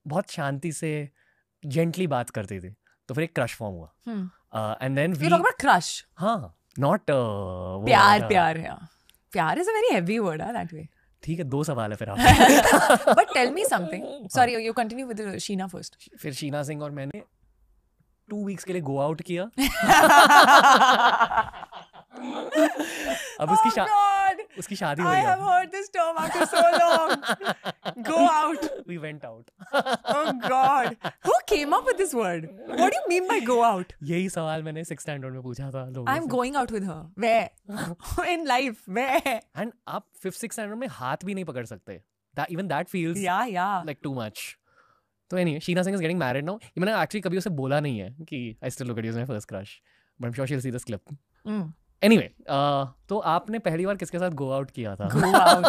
बहुत शांति से जेंटली बात करती थी, तो फिर एक क्रश फॉर्म हुआ. And then we talk about crush. हाँ, नॉट प्यार. प्यार is a very heavy word that way. ठीक है, 2 सवाल है फिर आप. But tell me something. Sorry, you continue with Sheena first. फिर शीना सिंह और मैंने 2 weeks के लिए गो आउट किया. अब उसकी शादी हो गई. I have heard this term after so long. Go out. We went out. Oh God. Who came up with this word? What do you mean by go out? यही सवाल मैंने 6th स्टैंडर्ड में पूछा था लोगों से. I'm going out with her. Where? In life. Where? And आप 5th 6th standard में हाथ भी नहीं पकड़ सकते. Even that feels like too much. तो anyway, Sheena Singh is getting married now. ये मैंने actually कभी उसे बोला नहीं है कि I still look at you as my first crush, but I'm sure she'll see this clip. Anyway, तो आपने पहली बार किसके साथ go out किया था? Go out.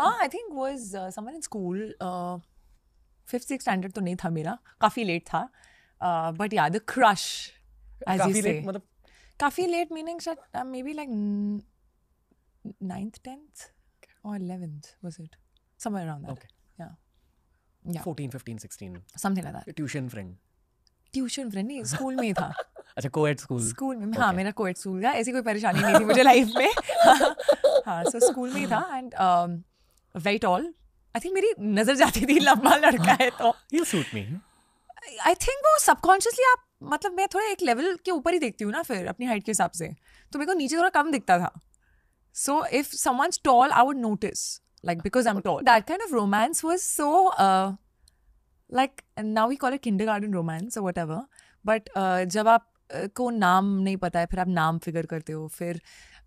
I think was someone in school. 5th 6th standard तो नहीं था मेरा, काफी late था. But yeah, the crush, as you say. मतलब काफी late meaning maybe like 9th 10th or 11th was it? Somewhere around that. Okay. Yeah. 14, 15, 16. Something like that. Tuition friend नहीं, school में ही था. अच्छा, कोएड स्कूल में. हाँ, मेरा कोएड स्कूल था. ऐसी कोई परेशानी नहीं थी मुझे लाइफ में. हाँ, so स्कूल में ही था. And very tall. I think मेरी नजर जाती थी लंबा लड़का है तो. He'll suit me. I think वो subconsciously आप, मतलब मैं थोड़ा एक लेवल के ऊपर ही देखती हूँ ना फिर अपनी हाइट के हिसाब से, तो मेरे को नीचे थोड़ा कम दिखता था. So if someone's tall, I would notice. Like, because I'm tall. That kind of romance was so, like, and now we call it kindergarten romance or whatever. But जब आप को नाम नहीं पता है, फिर आप नाम फिगर करते हो, फिर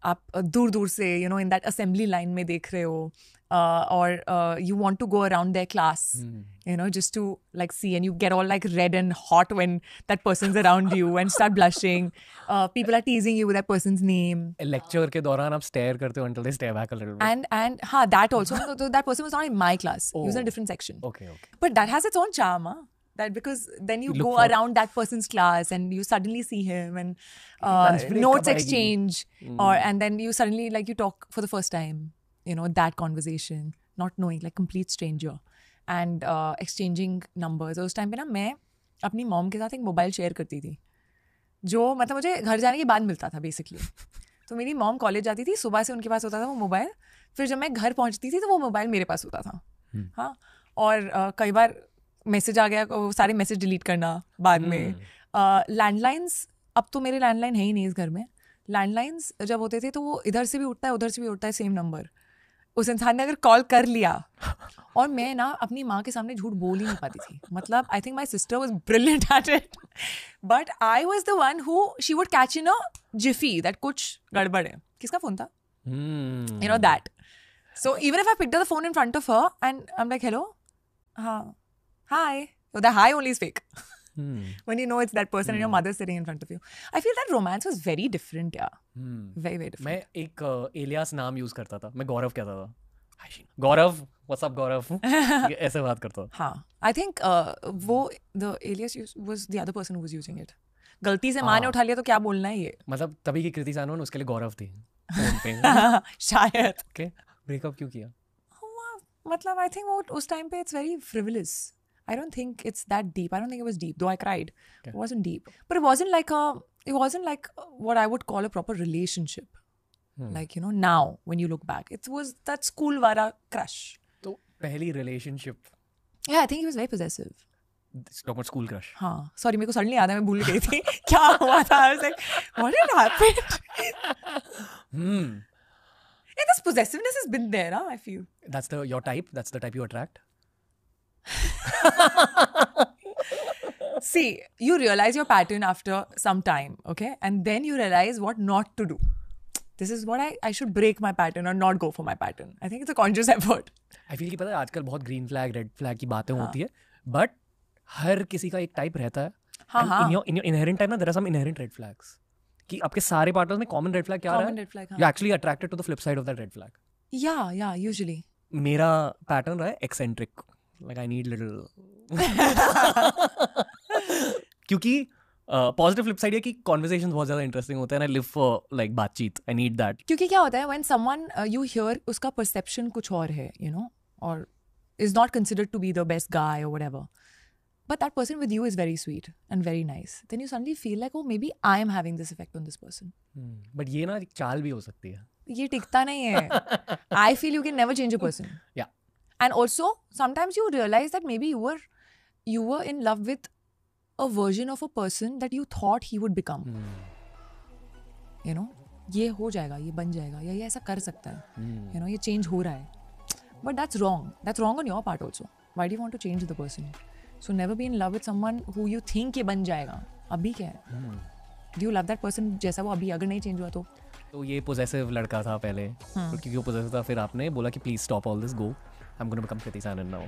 आप दूर दूर से you know in that assembly line में देख रहे हो, और you want to go around their class, you know, just to like see, and you get all like red and hot when that person's around you and start blushing. People are teasing you with that person's name. Lecture के दौरान आप stare करते हो until they stare back a little bit. And that also. So that person was not in my class. He was in a different section. Okay. But that has its own charm, huh? That because then you go around that person's class and you suddenly see him and notes exchange, and then you suddenly like you talk for the first time. You know, that conversation, not knowing, like complete stranger, and exchanging numbers. उस time पे ना मैं अपनी mom के साथ एक mobile share करती थी, जो मतलब मुझे घर जाने के बाद मिलता था बेसिकली. तो मेरी मॉम कॉलेज जाती थी, सुबह से उनके पास होता था वो मोबाइल, फिर जब मैं घर पहुंचती थी तो वो मोबाइल मेरे पास होता था. हाँ, और कई बार मैसेज आ गया, वो सारे मैसेज डिलीट करना बाद में. लैंडलाइंस, अब तो मेरे लैंडलाइन है ही नहीं इस घर में. लैंडलाइंस जब होते थे तो वो इधर से भी उठता है, उधर से भी उठता है, सेम नंबर. उस इंसान ने अगर कॉल कर लिया, और मैं ना अपनी माँ के सामने झूठ बोल ही नहीं पाती थी. मतलब I think my sister was brilliant at it, but I was the one who she would catch in a Zifi that कुछ गड़बड़ है. किसका फोन था, you know that. So even if I picked the phone in front of her and I am like hello, हाँ, hi. So the hi only is fake. When you know it's that person and your mother's sitting in front of you. I feel that romance was very different, yeah. Very, very different. मैं एक alias नाम use करता था. मैं गौरव कहता था. गौरव, what's up गौरव? ऐसे बात करता था. हाँ, I think वो the alias was the other person who was using it. गलती से माँ ने उठा लिया तो क्या बोलना है ये. मतलब तभी की कृति सानोन उसके लिए गौरव थी. शायद. Okay. ब्रेकअप क्यों किया? मतलब I think वो उस टाइम पे it's very frivolous. I don't think it's that deep. I don't think it was deep, though I cried. Okay. It wasn't deep. But it wasn't like what I would call a proper relationship. Like, you know, now, when you look back. It was that school wara crush. So, pehli relationship. Yeah, I think he was very possessive. It's not school crush. हाँ, sorry, मेरे को suddenly याद है, मैं भूल गई थी. क्या हुआ था? I was like, what had happened? Yeah, this possessiveness has been there, huh, I feel. That's your type? That's the type you attract? See, you realize your pattern after some time, okay? And then you realize what not to do. This is what I should break my pattern or not go for my pattern. I think it's a conscious effort. I feel कि पता है आजकल बहुत green flag, red flag की बातें होती है, but हर किसी का एक टाइप रहता है. In your inherent type ना, there are some inherent red flags. कि आपके सारे पार्टनर्स में common red flag क्या रहा है? Common red flag, हाँ. You're actually attracted to the flip side of that red flag. Yeah, usually. मेरा pattern रहा है eccentric. Like I need little क्योंकि पॉजिटिव फ्लिप साइड है कि कॉन्वर्सेशंस बहुत ज्यादा इंटरेस्टिंग होते हैं. आई लिव फॉर लाइक बातचीत. I need that. क्योंकि क्या होता है व्हेन समवन यू हियर उसका परसेप्शन कुछ और है, यू नो, और is not considered to be the best guy और whatever, but that person with you is very sweet and very nice, then you suddenly feel like oh maybe I am having this effect on this person. But ये ना एक चाल भी हो सकती है. ये टिकता नहीं है. I feel you can never change a person. या And also, sometimes you realize that maybe you were in love with a version of a person that you thought he would become. You know, ये हो जाएगा, ये बन जाएगा, या ये ऐसा कर सकता है. You know, ये change हो रहा है. But that's wrong. That's wrong on your part also. Why do you want to change the person? So never be in love with someone who you think ये बन जाएगा. अभी क्या है? Do you love that person जैसा वो अभी, अगर नहीं change हुआ तो ये possessive लड़का था पहले. क्योंकि वो possessive था, फिर आपने बोला कि please stop all this, go. I'm going to become Kriti Sanon now.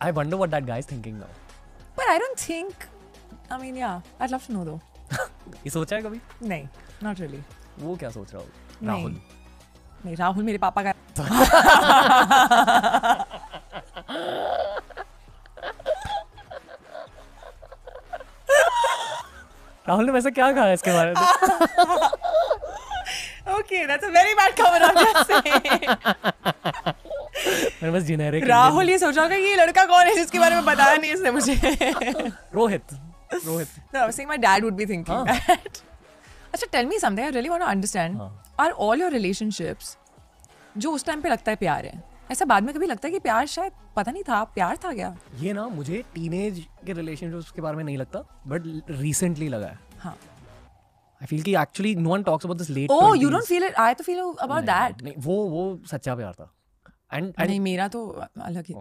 I wonder what that guy is thinking now. But I don't think. I mean, yeah, I'd love to know though. ये सोचा है कभी? नहीं, not really. वो क्या सोच रहा हो? राहुल. नहीं, राहुल मेरे पापा का. राहुल ने वैसे क्या कहा इसके बारे में? Okay, that's a very bad comment, I'm just saying. मैं बस generic. राहुल ये सोचा होगा कि ये लड़का कौन है जिसके बारे में बताया नहीं इसने मुझे. Rohit. No, I was saying my dad would be thinking that. अच्छा, tell me something. I really want to understand. Are all your relationships जो उस टाइम पे लगता है प्यार है, ऐसा बाद में कभी लगता है कि प्यार शायद पता नहीं था, प्यार था क्या? ये ना मुझे टीनेज के रिलेशनशिप्स के बारे में नहीं लगता, बट रिसेंटली लगा है. हाँ. I feel कि actually no one talks about this late. Oh, 20s. You don't feel it? I to feel about that. नहीं, वो सच्चा प्यार था. And नहीं, मेरा तो अलग ही था.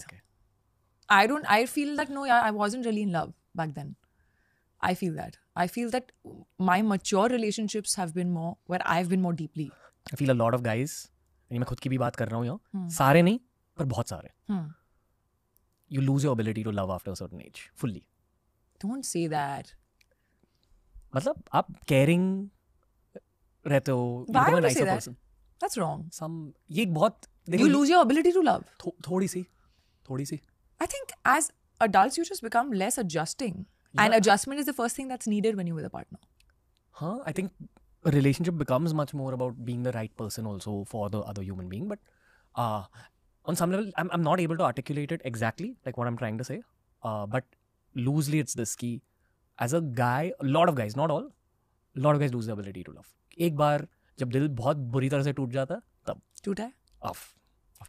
I feel that no, I wasn't really in love back then. I feel that. I feel that my mature relationships have been more where I've been more deeply. I feel a lot of guys, मैं खुद की भी बात कर रहा हूँ यहाँ, सारे नहीं पर बहुत सारे. You lose your ability to love after a certain age fully. Don't say that. मतलब आप caring रहते हो. Why would you say that? Person. That's wrong. ये बहुत. You lose your ability to love. थोड़ी सी. I think as adults you just become less adjusting. Yeah. And adjustment is the first thing that's needed when you're with a partner. I think a relationship becomes much more about being the right person also for the other human being. But on some level, I'm not able to articulate it exactly, like what I'm trying to say. But loosely, it's this key. As a guy, a lot of guys, not all, a lot of guys lose the ability to love. एक बार जब दिल बहुत बुरी तरह से टूट जाता है, तब टूटा है? Of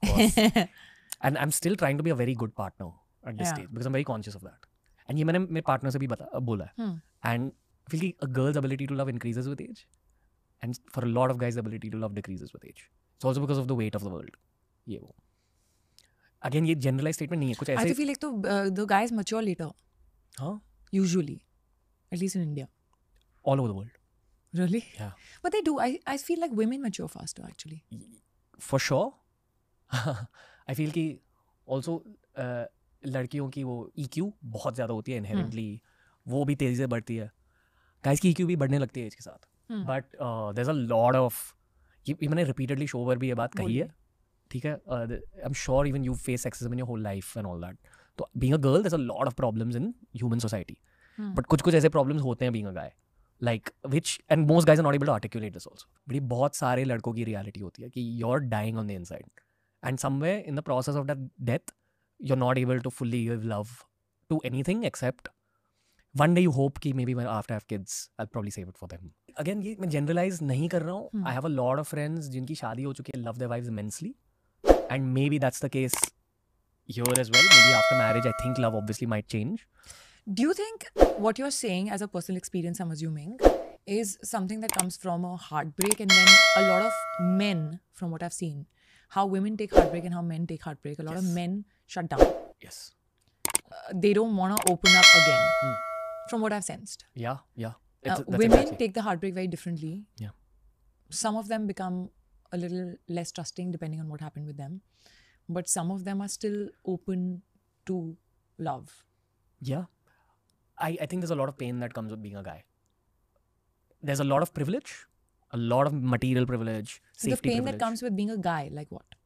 course. And I'm still trying to be a very good partner at this stage because I'm very conscious of that. And ये मैंने मेरे पार्टनर से भी बोला है. And I feel a girl's ability to love increases with age. And for a lot of guys, the ability to love decreases with age. It's also because of the weight of the world. ये वो. Again, ये generalized statement नहीं है. कुछ ऐसे. I feel like the guys mature later. Huh? Usually. At least in India. All over the world. Really? Yeah. But they do. I feel like women mature faster actually. For sure. I feel कि also लड़कियों की वो EQ बहुत ज़्यादा होती है inherently. वो भी तेज़ी से बढ़ती है. Guys की EQ भी बढ़ने लगती है एज के साथ. But there's a lot of ये मैंने repeatedly show पर भी ये बात कही है. ठीक है. I'm sure even you face sexism in your whole life and all that. तो being a girl, there's a lot of problems in human society. But कुछ ऐसे problems होते हैं being a guy. Like which and most guys are not able to articulate this also. But ये बहुत सारे लड़कों की reality होती है कि you're dying on the inside. And somewhere in the process of that death, you're not able to fully give love to anything except one day you hope कि maybe when after I have kids, I'll probably save it for them. Again, ये मैं generalize नहीं कर रहा हूँ. I have a lot of friends जिनकी शादी हो चुकी है, love their wives immensely. And maybe that's the case here as well. Maybe after marriage, I think love obviously might change. Do you think what you're saying as a personal experience, I'm assuming, is something that comes from a heartbreak, and then a lot of men, from what I've seen, how women take heartbreak and how men take heartbreak, a lot of men shut down. Yes. They don't want to open up again, from what I've sensed. Yeah. That's women take the heartbreak very differently. Yeah. Some of them become a little less trusting depending on what happened with them. But some of them are still open to love. Yeah. I think there's a lot of pain that comes with being a guy. There's a lot of privilege, a lot of material privilege, safety the pain privilege. That comes with being a guy, like what?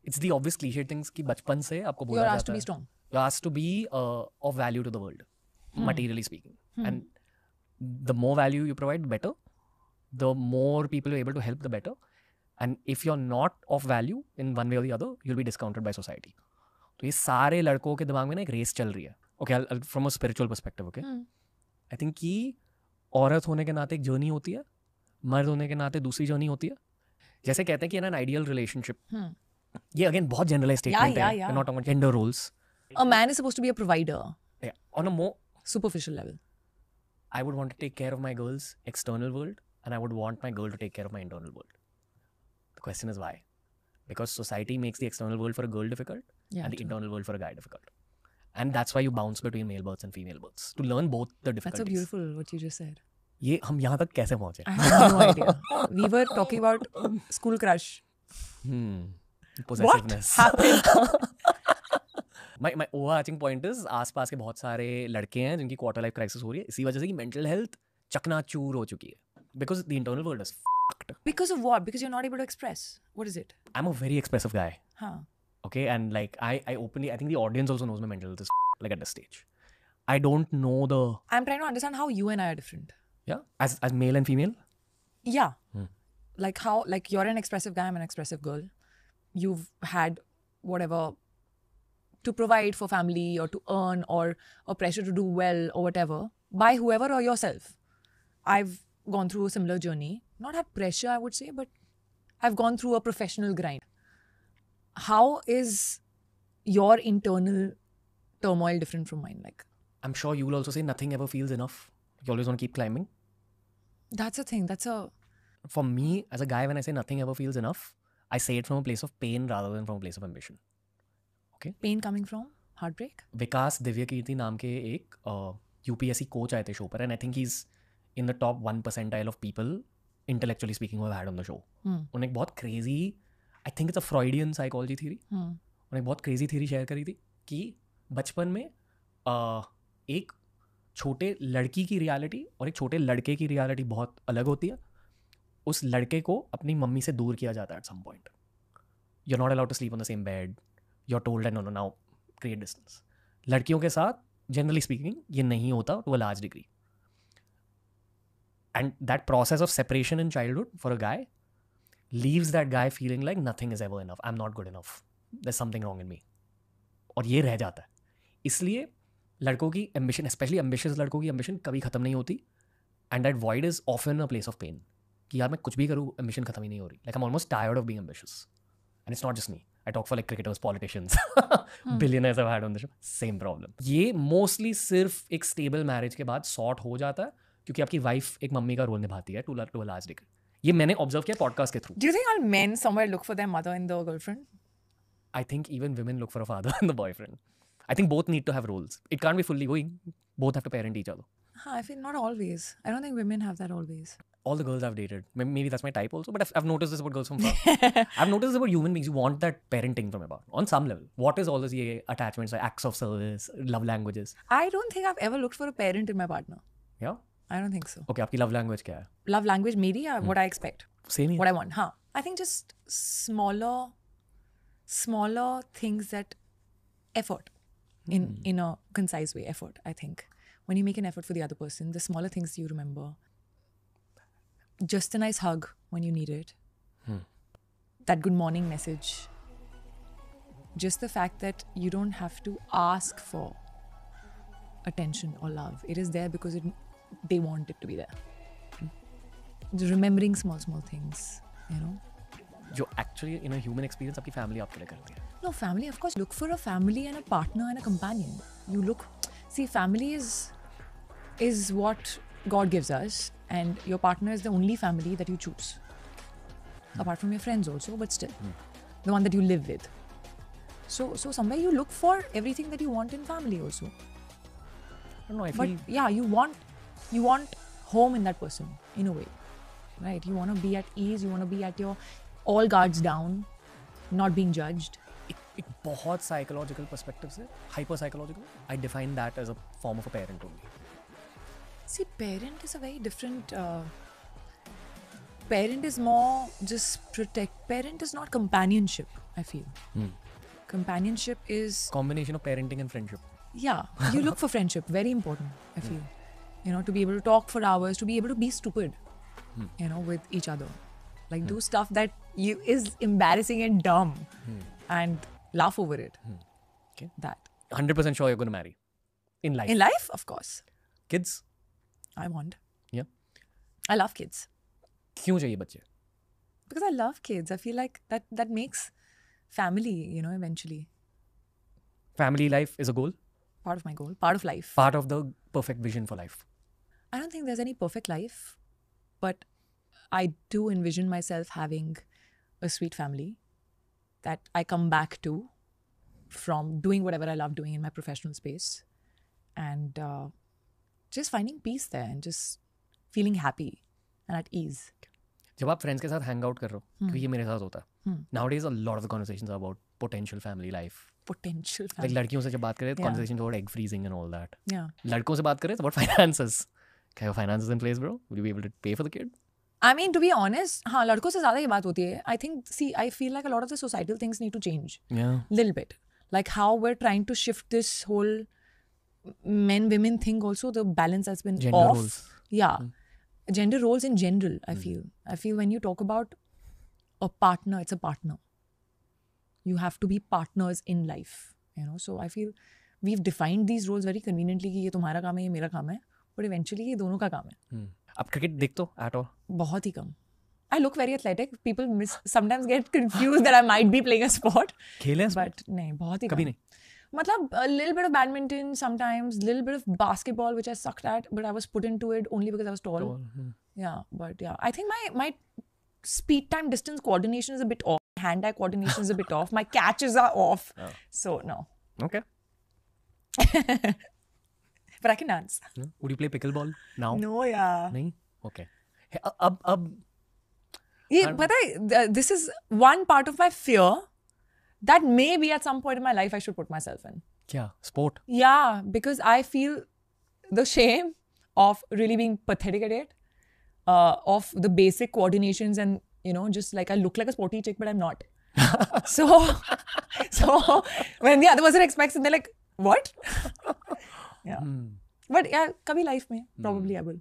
It's the obvious cliche things कि बचपन से आपको बोला You're जाता है. asked to be strong. You're asked to be of value to the world, materially speaking. And the more value you provide, the better. The more people you're able to help, the better. And if you're not of value in one way or the other, you'll be discounted by society. तो ये सारे लड़कों के दिमाग में ना एक race चल रही है. Okay, from a spiritual perspective, okay? I think कि औरत होने के नाते एक जर्नी होती है, मर्द होने के नाते दूसरी जर्नी होती है. जैसे कहते हैं कि an ideal relationship. ये again बहुत generalized statement है. We're not talking about gender roles. A man is supposed to be a provider. Yeah. On a more superficial level. I would want to take care of my girl's external world, and I would want my girl to take care of my internal world. The question is why? Because society makes the external world for a girl difficult and the internal world for a guy difficult. And that's why you bounce between male births and female births to learn both the difficulties. That's so beautiful what you just said. ये हम यहाँ तक कैसे पहुँचे? I have no idea. We were talking about school crush. Possessiveness. What happened? My overarching point is आसपास के बहुत सारे लड़के हैं जिनकी quarter life crisis हो रही है इसी वजह से कि mental health चकनाचूर हो चुकी है. Because the internal world is fucked. Because of what? Because you're not able to express. What is it? I'm a very expressive guy. Huh. Okay, and like I openly, I think the audience also knows my mental health is like at this stage. I don't know the. I'm trying to understand how you and I are different. Yeah, as male and female. Yeah, like how you're an expressive guy, I'm an expressive girl. You've had whatever to provide for family or to earn or a pressure to do well or whatever by whoever or yourself. I've gone through a similar journey. Not had pressure, I would say, but I've gone through a professional grind. How is your internal turmoil different from mine? Like, I'm sure you will also say nothing ever feels enough. You always want to keep climbing. That's a thing. For me, as a guy, when I say nothing ever feels enough, I say it from a place of pain rather than from a place of ambition. Okay? Pain coming from? Heartbreak? विकास दिव्यकीर्ति नाम के एक UPSC coach आए थे show पर, and I think he is in the top 1% of people intellectually speaking have had on the show. उन्होंने एक बहुत crazy, I think it's a Freudian psychology theory, उन्होंने एक बहुत क्रेजी थ्योरी शेयर करी थी कि बचपन में एक छोटे लड़की की रियलिटी और एक छोटे लड़के की रियलिटी बहुत अलग होती है. उस लड़के को अपनी मम्मी से दूर किया जाता है at some point. You are not allowed to sleep on the same bed, you are told no no now create distance. लड़कियों के साथ जनरली स्पीकिंग ये नहीं होता to a large degree. And that process of separation in childhood for a guy leaves that guy feeling like nothing is ever enough, I'm not good enough, there's something wrong in me. और ये रह जाता है. इसलिए लड़कों की ambition, specially ambitious लड़कों की एम्बिशन कभी ख़त्म नहीं होती. And that void is often a place of pain कि यार मैं कुछ भी करूँ एम्बिशन खत्म ही नहीं हो रही. Like I am almost tired of being ambitious. And it's not just me, I talk for like cricketers, politicians, billionaires have had on the show, same problem. ये मोस्टली सिर्फ एक स्टेबल मैरिज के बाद sort हो जाता है क्योंकि आपकी वाइफ एक मम्मी का रोल निभाती है टू अ लार्ज डिग्री. ये मैंने ऑब्जर्व किया पॉडकास्ट के through. Do you think all men somewhere look for their mother in the girlfriend? I think even women look for a father in the boyfriend. I think both need to have roles. It can't be fully going. Both have to parent each other. I feel not always. I don't think women have that always. All the girls I've dated, maybe that's my type also, but I've noticed this about girls from far. I've noticed this about human beings. You want that parenting from above on some level. What is all this attachments, like acts of service, love languages? I don't think I've ever looked for a parent in my partner. Yeah? I don't think so. Okay, आपकी love language क्या है? Love language maybe what I expect. Same here. What I want. हाँ. I think just smaller things that effort in a concise way. Effort, I think. When you make an effort for the other person, the smaller things you remember. Just a nice hug when you need it. That good morning message. Just the fact that you don't have to ask for attention or love. It is there because they want it to be there. Remembering small things, you know. जो actually in a human experience आपकी family आपके लिए करती है. No, family, of course. Look for a family and a partner and a companion. You look, see, family is what God gives us, and your partner is the only family that you choose. Apart from your friends also, but still, the one that you live with. So somewhere you look for everything that you want in family also. I don't know, I feel... But yeah, you want home in that person, in a way, right? You want to be at ease, you want to be at your all guards down, not being judged. एक बहुत psychological perspective से, hyper psychological, I define that as a form of a parent only. See, parent is a very different, parent is more just protect, parent is not companionship, I feel. Companionship is... Combination of parenting and friendship. Yeah, you look for friendship, very important, I feel. You know, to be able to talk for hours, to be able to be stupid, you know, with each other. Like do stuff that is embarrassing and dumb and laugh over it. Okay. That. 100% sure you're going to marry. In life. In life, of course. Kids? I want. Yeah. I love kids. क्यों चाहिए बच्चे? Because I love kids. I feel like that makes family, you know, eventually. Family life is a goal? Part of my goal. Part of life. Part of the perfect vision for life. I don't think there's any perfect life, but I do envision myself having a sweet family that I come back to from doing whatever I love doing in my professional space, and just finding peace there and just feeling happy and at ease. जब आप friends के साथ hang out कर रहे हो, क्योंकि ये मेरे साथ होता है. Nowadays a lot of the conversations are about potential family life. Potential family. Like लड़कियों से जब बात करें तो conversations about egg freezing and all that. Yeah. लड़कों से बात करें तो about finances. क्या your finances in place, bro? Will you be able to pay for the kid? I mean, to be honest, हाँ, लड़कों से ज़्यादा ये बात होती है. I think, see, I feel like a lot of the societal things need to change. Yeah. Little bit. Like how we're trying to shift this whole men-women thing also, the balance has been Gender off. roles. Yeah. Gender roles in general, I feel. I feel when you talk about a partner, it's a partner. You have to be partners in life, you know. So I feel we've defined these roles very conveniently कि ये तुम्हारा काम है, ये मेरा काम है. But eventually ये दोनों का काम है. आप क्रिकेट देखते हो at all? बहुत ही कम. I look very athletic. People sometimes get confused that I might be playing a sport. खेले हैं? But नहीं, बहुत ही कम. कभी नहीं. मतलब a little bit of badminton sometimes, little bit of basketball which I sucked at, but I was put into it only because I was tall. Yeah, but yeah, I think my speed time distance coordination is a bit off. Hand-eye coordination is a bit off. My catches are off. So no. Okay. But I can dance. Would you play pickleball now? No, yeah. नहीं? Okay. अब ये पता है, this is one part of my fear that maybe at some point in my life I should put myself in. क्या? Sport? Yeah, because I feel the shame of really being pathetic at it, of the basic coordinations and, you know, just like I look like a sporty chick, but I'm not. So when the other person expects it, they're like, what? Yeah. But yeah, kabhi life mein, probably I will.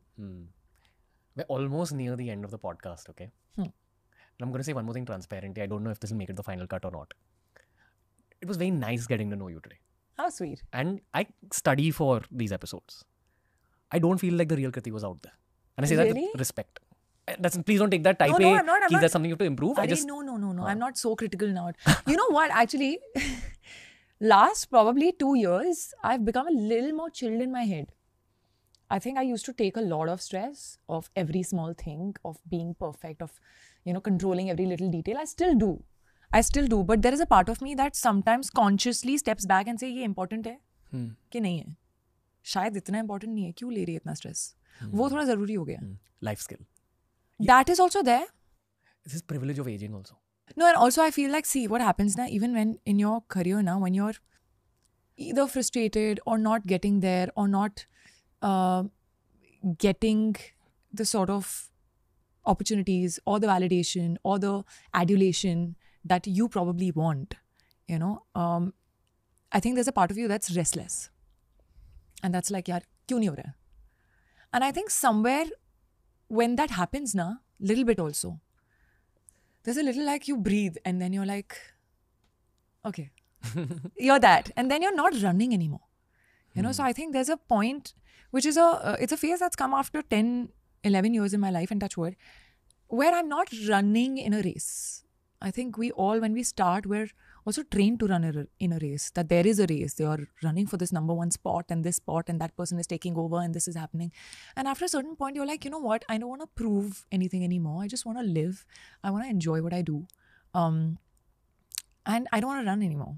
We're almost near the end of the podcast, okay? And I'm going to say one more thing transparently. I don't know if this will make it the final cut or not. It was very nice getting to know you today. How sweet. And I study for these episodes. I don't feel like the real Kriti was out there. And I say that with respect. Please don't take that type no, I'm not. That's something you have to improve. No. I'm not so critical now. You know what? Actually, last probably 2 years, I've become a little more chilled in my head. I think I used to take a lot of stress of every small thing, of being perfect, of, you know, controlling every little detail. I still do. But there is a part of me that sometimes consciously steps back and say, ये important है कि नहीं है? शायद इतना important नहीं है. क्यों ले रही है इतना stress? वो थोड़ा ज़रूरी हो गया. Life skill. That is also there. This is privilege of aging also. No, and also I feel like, see, what happens now, even when in your career now, when you're either frustrated or not getting there or not getting the sort of opportunities or the validation or the adulation that you probably want, you know, I think there's a part of you that's restless. And that's like, yaar, kyun nahi ho raha? And I think somewhere when that happens na, little bit also, there's a little like you breathe and then you're like, okay, you're that. And then you're not running anymore. You know, so I think there's a point, which is it's a phase that's come after 10, 11 years in my life, and touch wood, where I'm not running in a race. I think we all, when we start, we're also trained to run in a race, that there is a race. They are running for this number one spot and this spot, and that person is taking over and this is happening. And after a certain point, you're like, you know what? I don't want to prove anything anymore. I just want to live. I want to enjoy what I do. And I don't want to run anymore.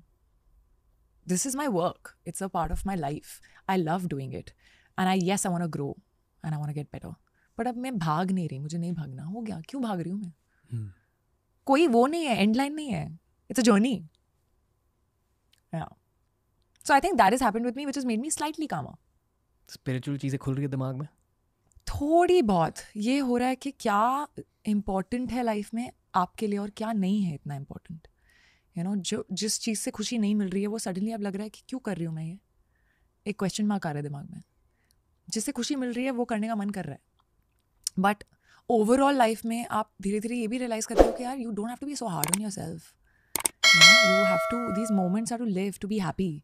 This is my work. It's a part of my life. I love doing it. And I want to grow and I want to get better. But अब मैं भाग नहीं रही, मुझे नहीं भागना. हो गया, क्यों भाग रही हूँ मैं? कोई वो नहीं है, end line नहीं है. It's a journey. Yeah. So I think that has happened with me, which has made me slightly calmer. Spiritual चीजें खुल रही है दिमाग में? थोड़ी बहुत. ये हो रहा है कि क्या important है life में आपके लिए और क्या नहीं है इतना important. You know, जिस चीज़ से खुशी नहीं मिल रही है वो सडनली अब लग रहा है कि क्यों कर रही हूँ मैं ये. एक क्वेश्चन मार्क आ रहा है दिमाग में. जिससे खुशी मिल रही है वो करने का मन कर रहा है. बट ओवरऑल लाइफ में आप धीरे धीरे ये भी रियलाइज करते हो कि यार you don't have to be so hard on yourself. You have to, these moments are to live, to be happy.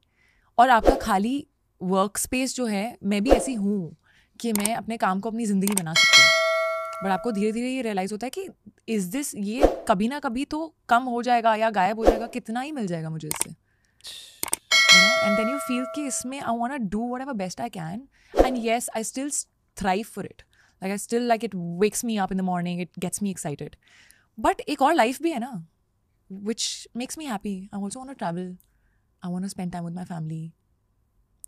और आपका खाली वर्क स्पेस जो है, मैं भी ऐसी हूँ कि मैं अपने काम को अपनी ज़िंदगी बना सकती हूँ. बट आपको धीरे धीरे ये रियलाइज़ होता है कि इज़ दिस, ये कभी ना कभी तो कम हो जाएगा या गायब हो जाएगा. कितना ही मिल जाएगा मुझे इससे. And then you feel कि इसमें I want to do whatever best I can. And yes, I still thrive for it. Like I still, like, it wakes me up in the morning. It gets me excited. But एक और life भी है ना, which makes me happy. I also want to travel. I want to spend time with my family.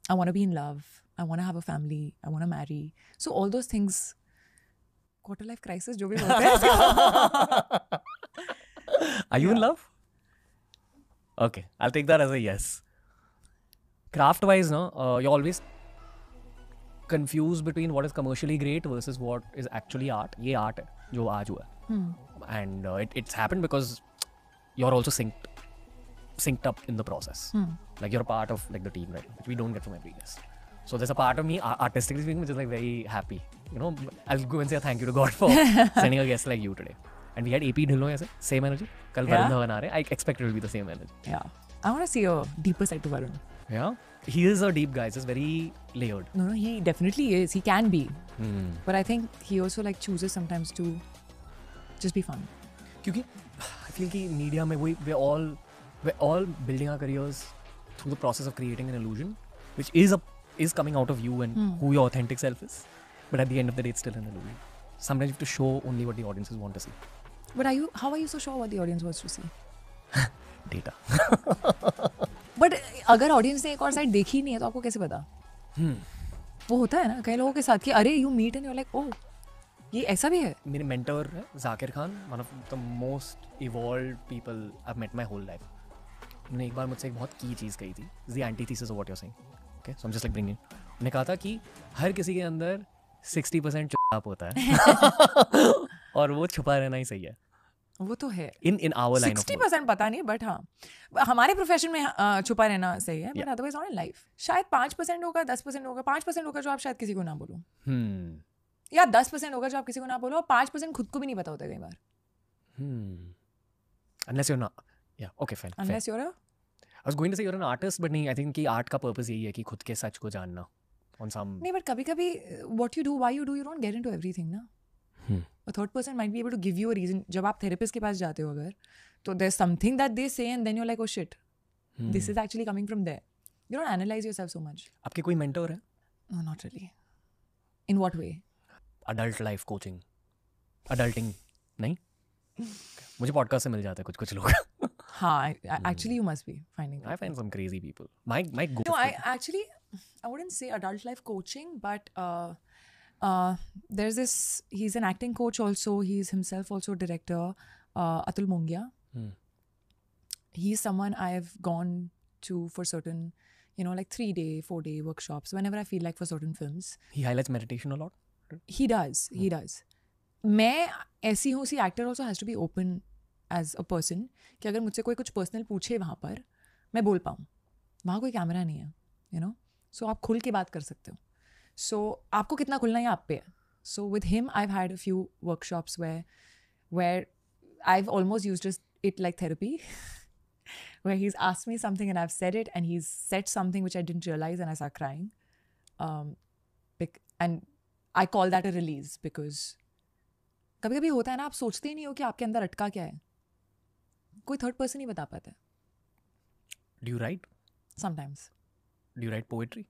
I want to be in love. I want to have a family. I want to marry. So all those things, quarter life crisis जो भी बोलते हैं. Are you in love? Okay, I'll take that as a yes. Craft-wise, no, you're always confused between what is commercially great versus what is actually art. ये art है जो आज हुआ है. And it's happened because you're also synced up in the process. Like you're a part of like the team, right? Which we don't get from every guest. So there's a part of me, artistically speaking, which is like very happy. You know, I'll go and say thank you to God for sending a guest like you today. And we had AP Dhillon as same energy. Kal Varun Dhawan aa rahe. I expect it will be the same energy. Yeah. I want to see a deeper side to Varun. Yeah. He is a deep guy. He's very layered. No, he definitely is. He can be. But I think he also like chooses sometimes to just be fun. क्योंकि I feel कि media में we're all building our careers through the process of creating an illusion, which is coming out of you and who your authentic self is. But at the end of the day, it's still an illusion. Sometimes you have to show only what the audiences want to see. But how are you so sure what the audience wants to see? Data. But अगर audience ने एक और side देखी नहीं है तो आपको कैसे पता? वो होता है ना कई लोगों के साथ कि अरे you meet and you like oh ये ऐसा भी है. मेरे मेंटर है Zakir Khan, one of the most evolved people I have met my whole life. उन्होंने एक बार मुझसे एक बहुत की चीज़ कही थी, the antithesis of what you are saying. Okay, so I am just like bringing. उन्होंने कहा था कि हर किसी के अंदर 60% चुप होता है और वो छुपा रहना ही सही है. वो तो है. इन आवर लाइन 60% पता नहीं, बट हाँ हमारे प्रोफेशन में छुपा रहना सही है, but otherwise not in life. शायद 5% होगा, 10% होगा, 5% होगा जो आप शायद किसी को ना बोलो, या 10% होगा जो आप किसी को ना बोलो, और 5% खुद को भी नहीं पता होता कई बार. Unless you're not, yeah, okay, fine. Unless you're a, I was going to say you're an artist, but नहीं, I think कि art का purpose यही है कि खुद के सच को जानना. On some. नहीं, but कभी-कभी what you do, why you do, you don't get into everything ना. A third person might be able to give you a reason. जब आप therapist के पास जाते हो अगर, तो there's something that they say and then you're like, oh shit, this is actually coming from there. You don't analyze yourself so much. आपके कोई mentor है? No, not really. In what way? Adult life coaching, adulting, नहीं? मुझे podcast से मिल जाता है कुछ लोग. हाँ, actually you must be finding. I find some crazy people. My go. No, I wouldn't say adult life coaching, but there's this. He's an acting coach also. He's himself also a director. Atul Mongia. He's someone I've gone to for certain, like 3-day, 4-day workshops whenever I feel like for certain films. He highlights meditation a lot. He does. He does. मैं ऐसी हूँ, see actor also has to be open as a person कि अगर मुझसे कोई कुछ personal पूछे वहाँ पर मैं बोल पाऊँ. वहाँ कोई कैमरा नहीं है, सो आप खुल के बात कर सकते हो. सो आपको कितना खुलना है आप पे है. So with him I have had a few workshops where I have almost used it like therapy, where he's asked me something and I've said it and he's said something which I didn't realize and I started crying. And I call that a release because कभी कभी होता है ना, आप सोचते ही नहीं हो कि आपके अंदर अटका क्या है, कोई थर्ड पर्सन ही बता पाता है. Do you write? Sometimes. Do you write poetry?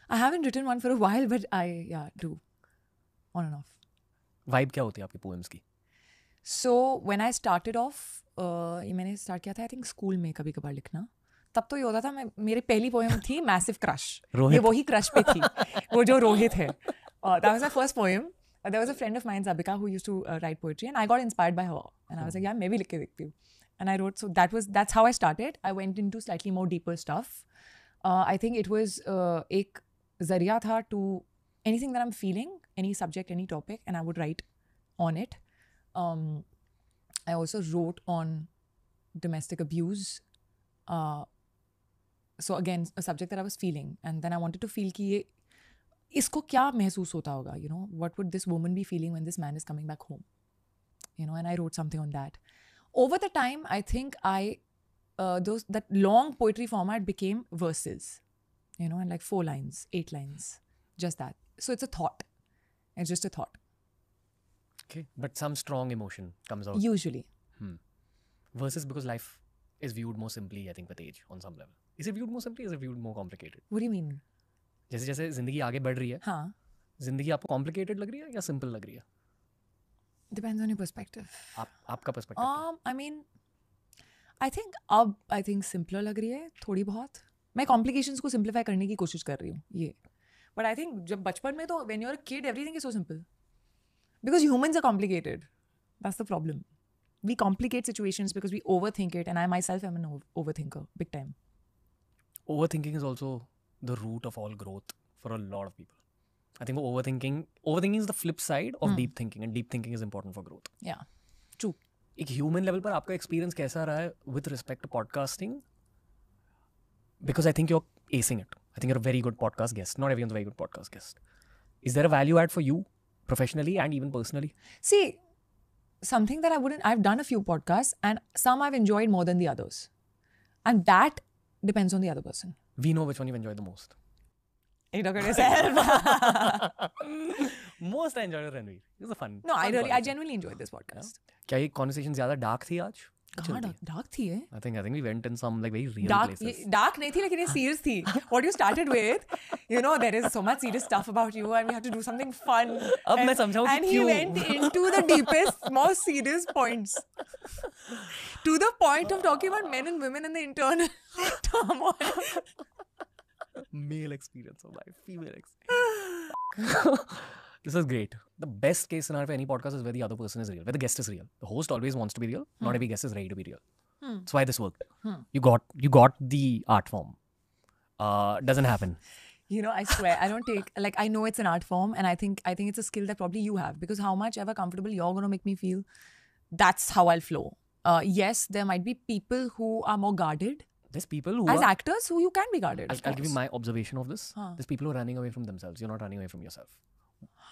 I haven't written one for a while, but I do on and off. Vibe क्या होती है आपके poems की? So when I started off, ये मैंने स्टार्ट किया था आई थिंक स्कूल में कभी कभार लिखना. तब तो ये होता था, मेरी पहली पोएम थी मैसिव क्रश. ये वही क्रश पे थी, वो जो रोहित है. That was my first poem. There was a friend of mine, Zabika, who used to write poetry, and I got inspired by her. And I was like, yeah, maybe likh ke dekhti hu. And I wrote. So that's how I started. I went into slightly more deeper stuff. I think it was ek zariya tha to anything that I'm feeling, any subject, any topic, and I would write on it. I also wrote on domestic abuse. So again, a subject that I was feeling, and then I wanted to feel कि ये इसको क्या महसूस होता होगा, what would this woman be feeling when this man is coming back home, and I wrote something on that. Over the time, I think that long poetry format became verses, and like 4 lines, 8 lines, just that. So it's a thought. It's just a thought. Okay, but some strong emotion comes out. Usually. Verses because life is viewed more simply, I think, with age on some level. Is it viewed more simply? Is it viewed more complicated? What do you mean? जैसे जैसे जिंदगी आगे बढ़ रही है, हाँ, जिंदगी आपको कॉम्प्लिकेटेड लग रही है या सिंपल लग रही है? Depends on your perspective. आपका perspective? I mean, I think simpler लग रही है थोड़ी बहुत. मैं complications को simplify करने की कोशिश कर रही हूँ ये. But I think जब बचपन में तो when you're a kid everything is so simple. Because humans are complicated. That's the problem. We complicate situations because we overthink it, and I myself am an overthinker, big time. Overthinking is also the root of all growth for a lot of people. I think overthinking is the flip side of deep thinking, and deep thinking is important for growth. Yeah, true. एक human level पर आपका experience कैसा रहा है with respect to podcasting? Because I think you're acing it. I think you're a very good podcast guest. Not everyone's a very good podcast guest. Is there a value add for you professionally and even personally? See, something that I've done a few podcasts and some I've enjoyed more than the others. And that depends on the other person. We know which one you enjoy the most. You talk about yourself. Most I enjoyed Ranveer. It was a fun. No, I genuinely enjoyed this podcast. क्या ये conversation ज़्यादा dark थी आज? कहाँ dark थी ये? I think we went in some like very real places. Dark नहीं थी लेकिन ये serious थी. What you started with, you know, there is so much serious stuff about you and we have to do something fun. अब मैं समझाऊँ कि क्यों? And he went into the deepest, most serious points. To the point of talking about men and women and the internal turmoil. Male experience of life, female experience. This is great. The best case scenario for any podcast is where the other person is real, where the guest is real. The host always wants to be real. Not every guest is ready to be real. That's why this worked. You got the art form. Doesn't happen. You know, I swear, I don't take, like, I know it's an art form and I think it's a skill that probably you have, because how much ever comfortable you're going to make me feel, that's how I'll flow. Yes, there might be people who are more guarded. There's people who as actors who you can be guarded. I'll give you my observation of this. There's people who are running away from themselves. You're not running away from yourself.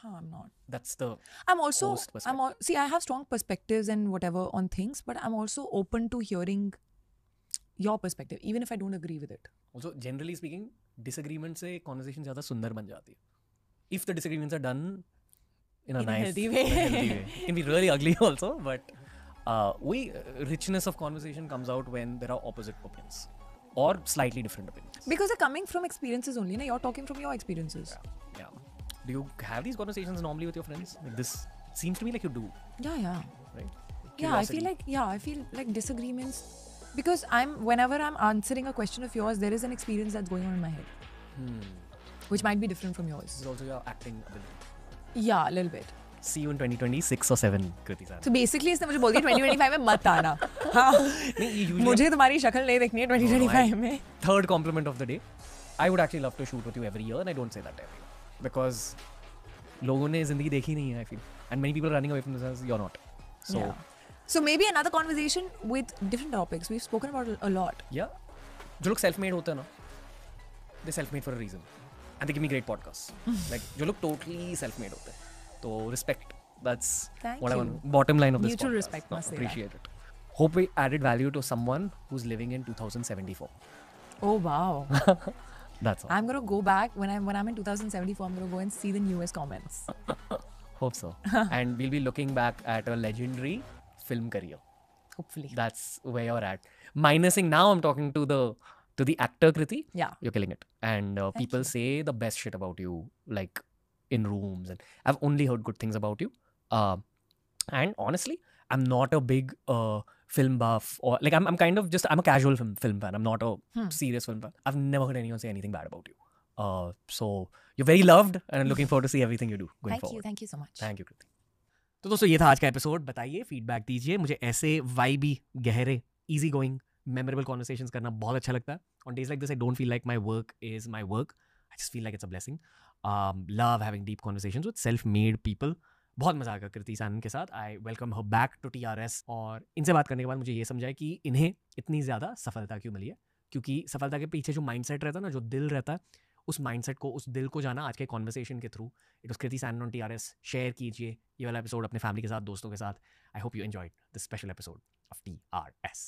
I'm not. That's the host perspective. See, I have strong perspectives and whatever on things, but I'm also open to hearing your perspective, even if I don't agree with it. Also, generally speaking, disagreement se conversation zyada sundar ban jati hai. If the disagreements are done in a nice, healthy way. It can be really ugly also, but richness of conversation comes out when there are opposite opinions or slightly different opinions. Because they're coming from experiences only, na? You're talking from your experiences. Yeah. Do you have these conversations normally with your friends? Like this seems to me like you do. Yeah. Right? Curiosity. I feel like disagreements, because whenever I'm answering a question of yours, there is an experience that's going on in my head. Which might be different from yours. This is also your acting ability. Yeah, a little bit. See you in 2026 or 7, Kriti sir. So basically इसने मुझे बोल दिया 2025 में मत आना. हाँ. मुझे तुम्हारी शक्ल नहीं देखनी है 2025 में. Third compliment of the day. I would actually love to shoot with you every year, and I don't say that every year. Because लोगों ने ज़िंदगी देखी नहीं है, I feel. And many people are running away from themselves, you're not. So maybe another conversation with different topics. We've spoken about it a lot. Yeah. जो लोग self-made होते हैं ना, they're self-made for a reason. And they give me great podcasts. Like, जो लोग totally self-made होते हैं. So, respect. That's what I want. Bottom line of this Mutual podcast. respect, must say appreciate it. Hope we added value to someone who's living in 2074. Oh, wow. That's all. I'm going to go back when I'm in 2074. I'm going to go and see the newest comments. Hope so. And we'll be looking back at a legendary film career. Hopefully. That's where you're at. Minusing now, I'm talking to the actor Kriti. Yeah. You're killing it. And people say the best shit about you, like in rooms. And I've only heard good things about you. And honestly, I'm not a big film buff, or like I'm kind of just, I'm a casual film fan. I'm not a serious film fan. I've never heard anyone say anything bad about you. So you're very loved, and I'm looking forward to see everything you do going forward. Thank you so much. Thank you, Kriti. तो दोस्तों ये था आज का episode. बताइए, feedback दीजिए. मुझे ऐसे वाइबी, गहरे, इजी गोइंग, मेमोरेबल कॉन्वर्सेशंस करना बहुत अच्छा लगता है. On days like this, I don't feel like my work is my work. I just feel like it's a blessing. Love having deep conversations with self-made people. बहुत मजा आएगा कृति सैनन के साथ. I welcome her back to TRS. और इनसे बात करने के बाद मुझे ये समझा कि इन्हें इतनी ज़्यादा सफलता क्यों मिली है. क्योंकि सफलता के पीछे जो माइंडसेट रहता है ना, जो दिल रहता है, उस माइंडसेट को, उस दिल को जाना आज के कॉन्वर्सेशन के through. It was Kriti Sanon on TRS. Share कीजिए ये वाला एपिसोड अपने फैमिली के साथ, दोस्तों के साथ. I hope you enjoyed this special episode of TRS.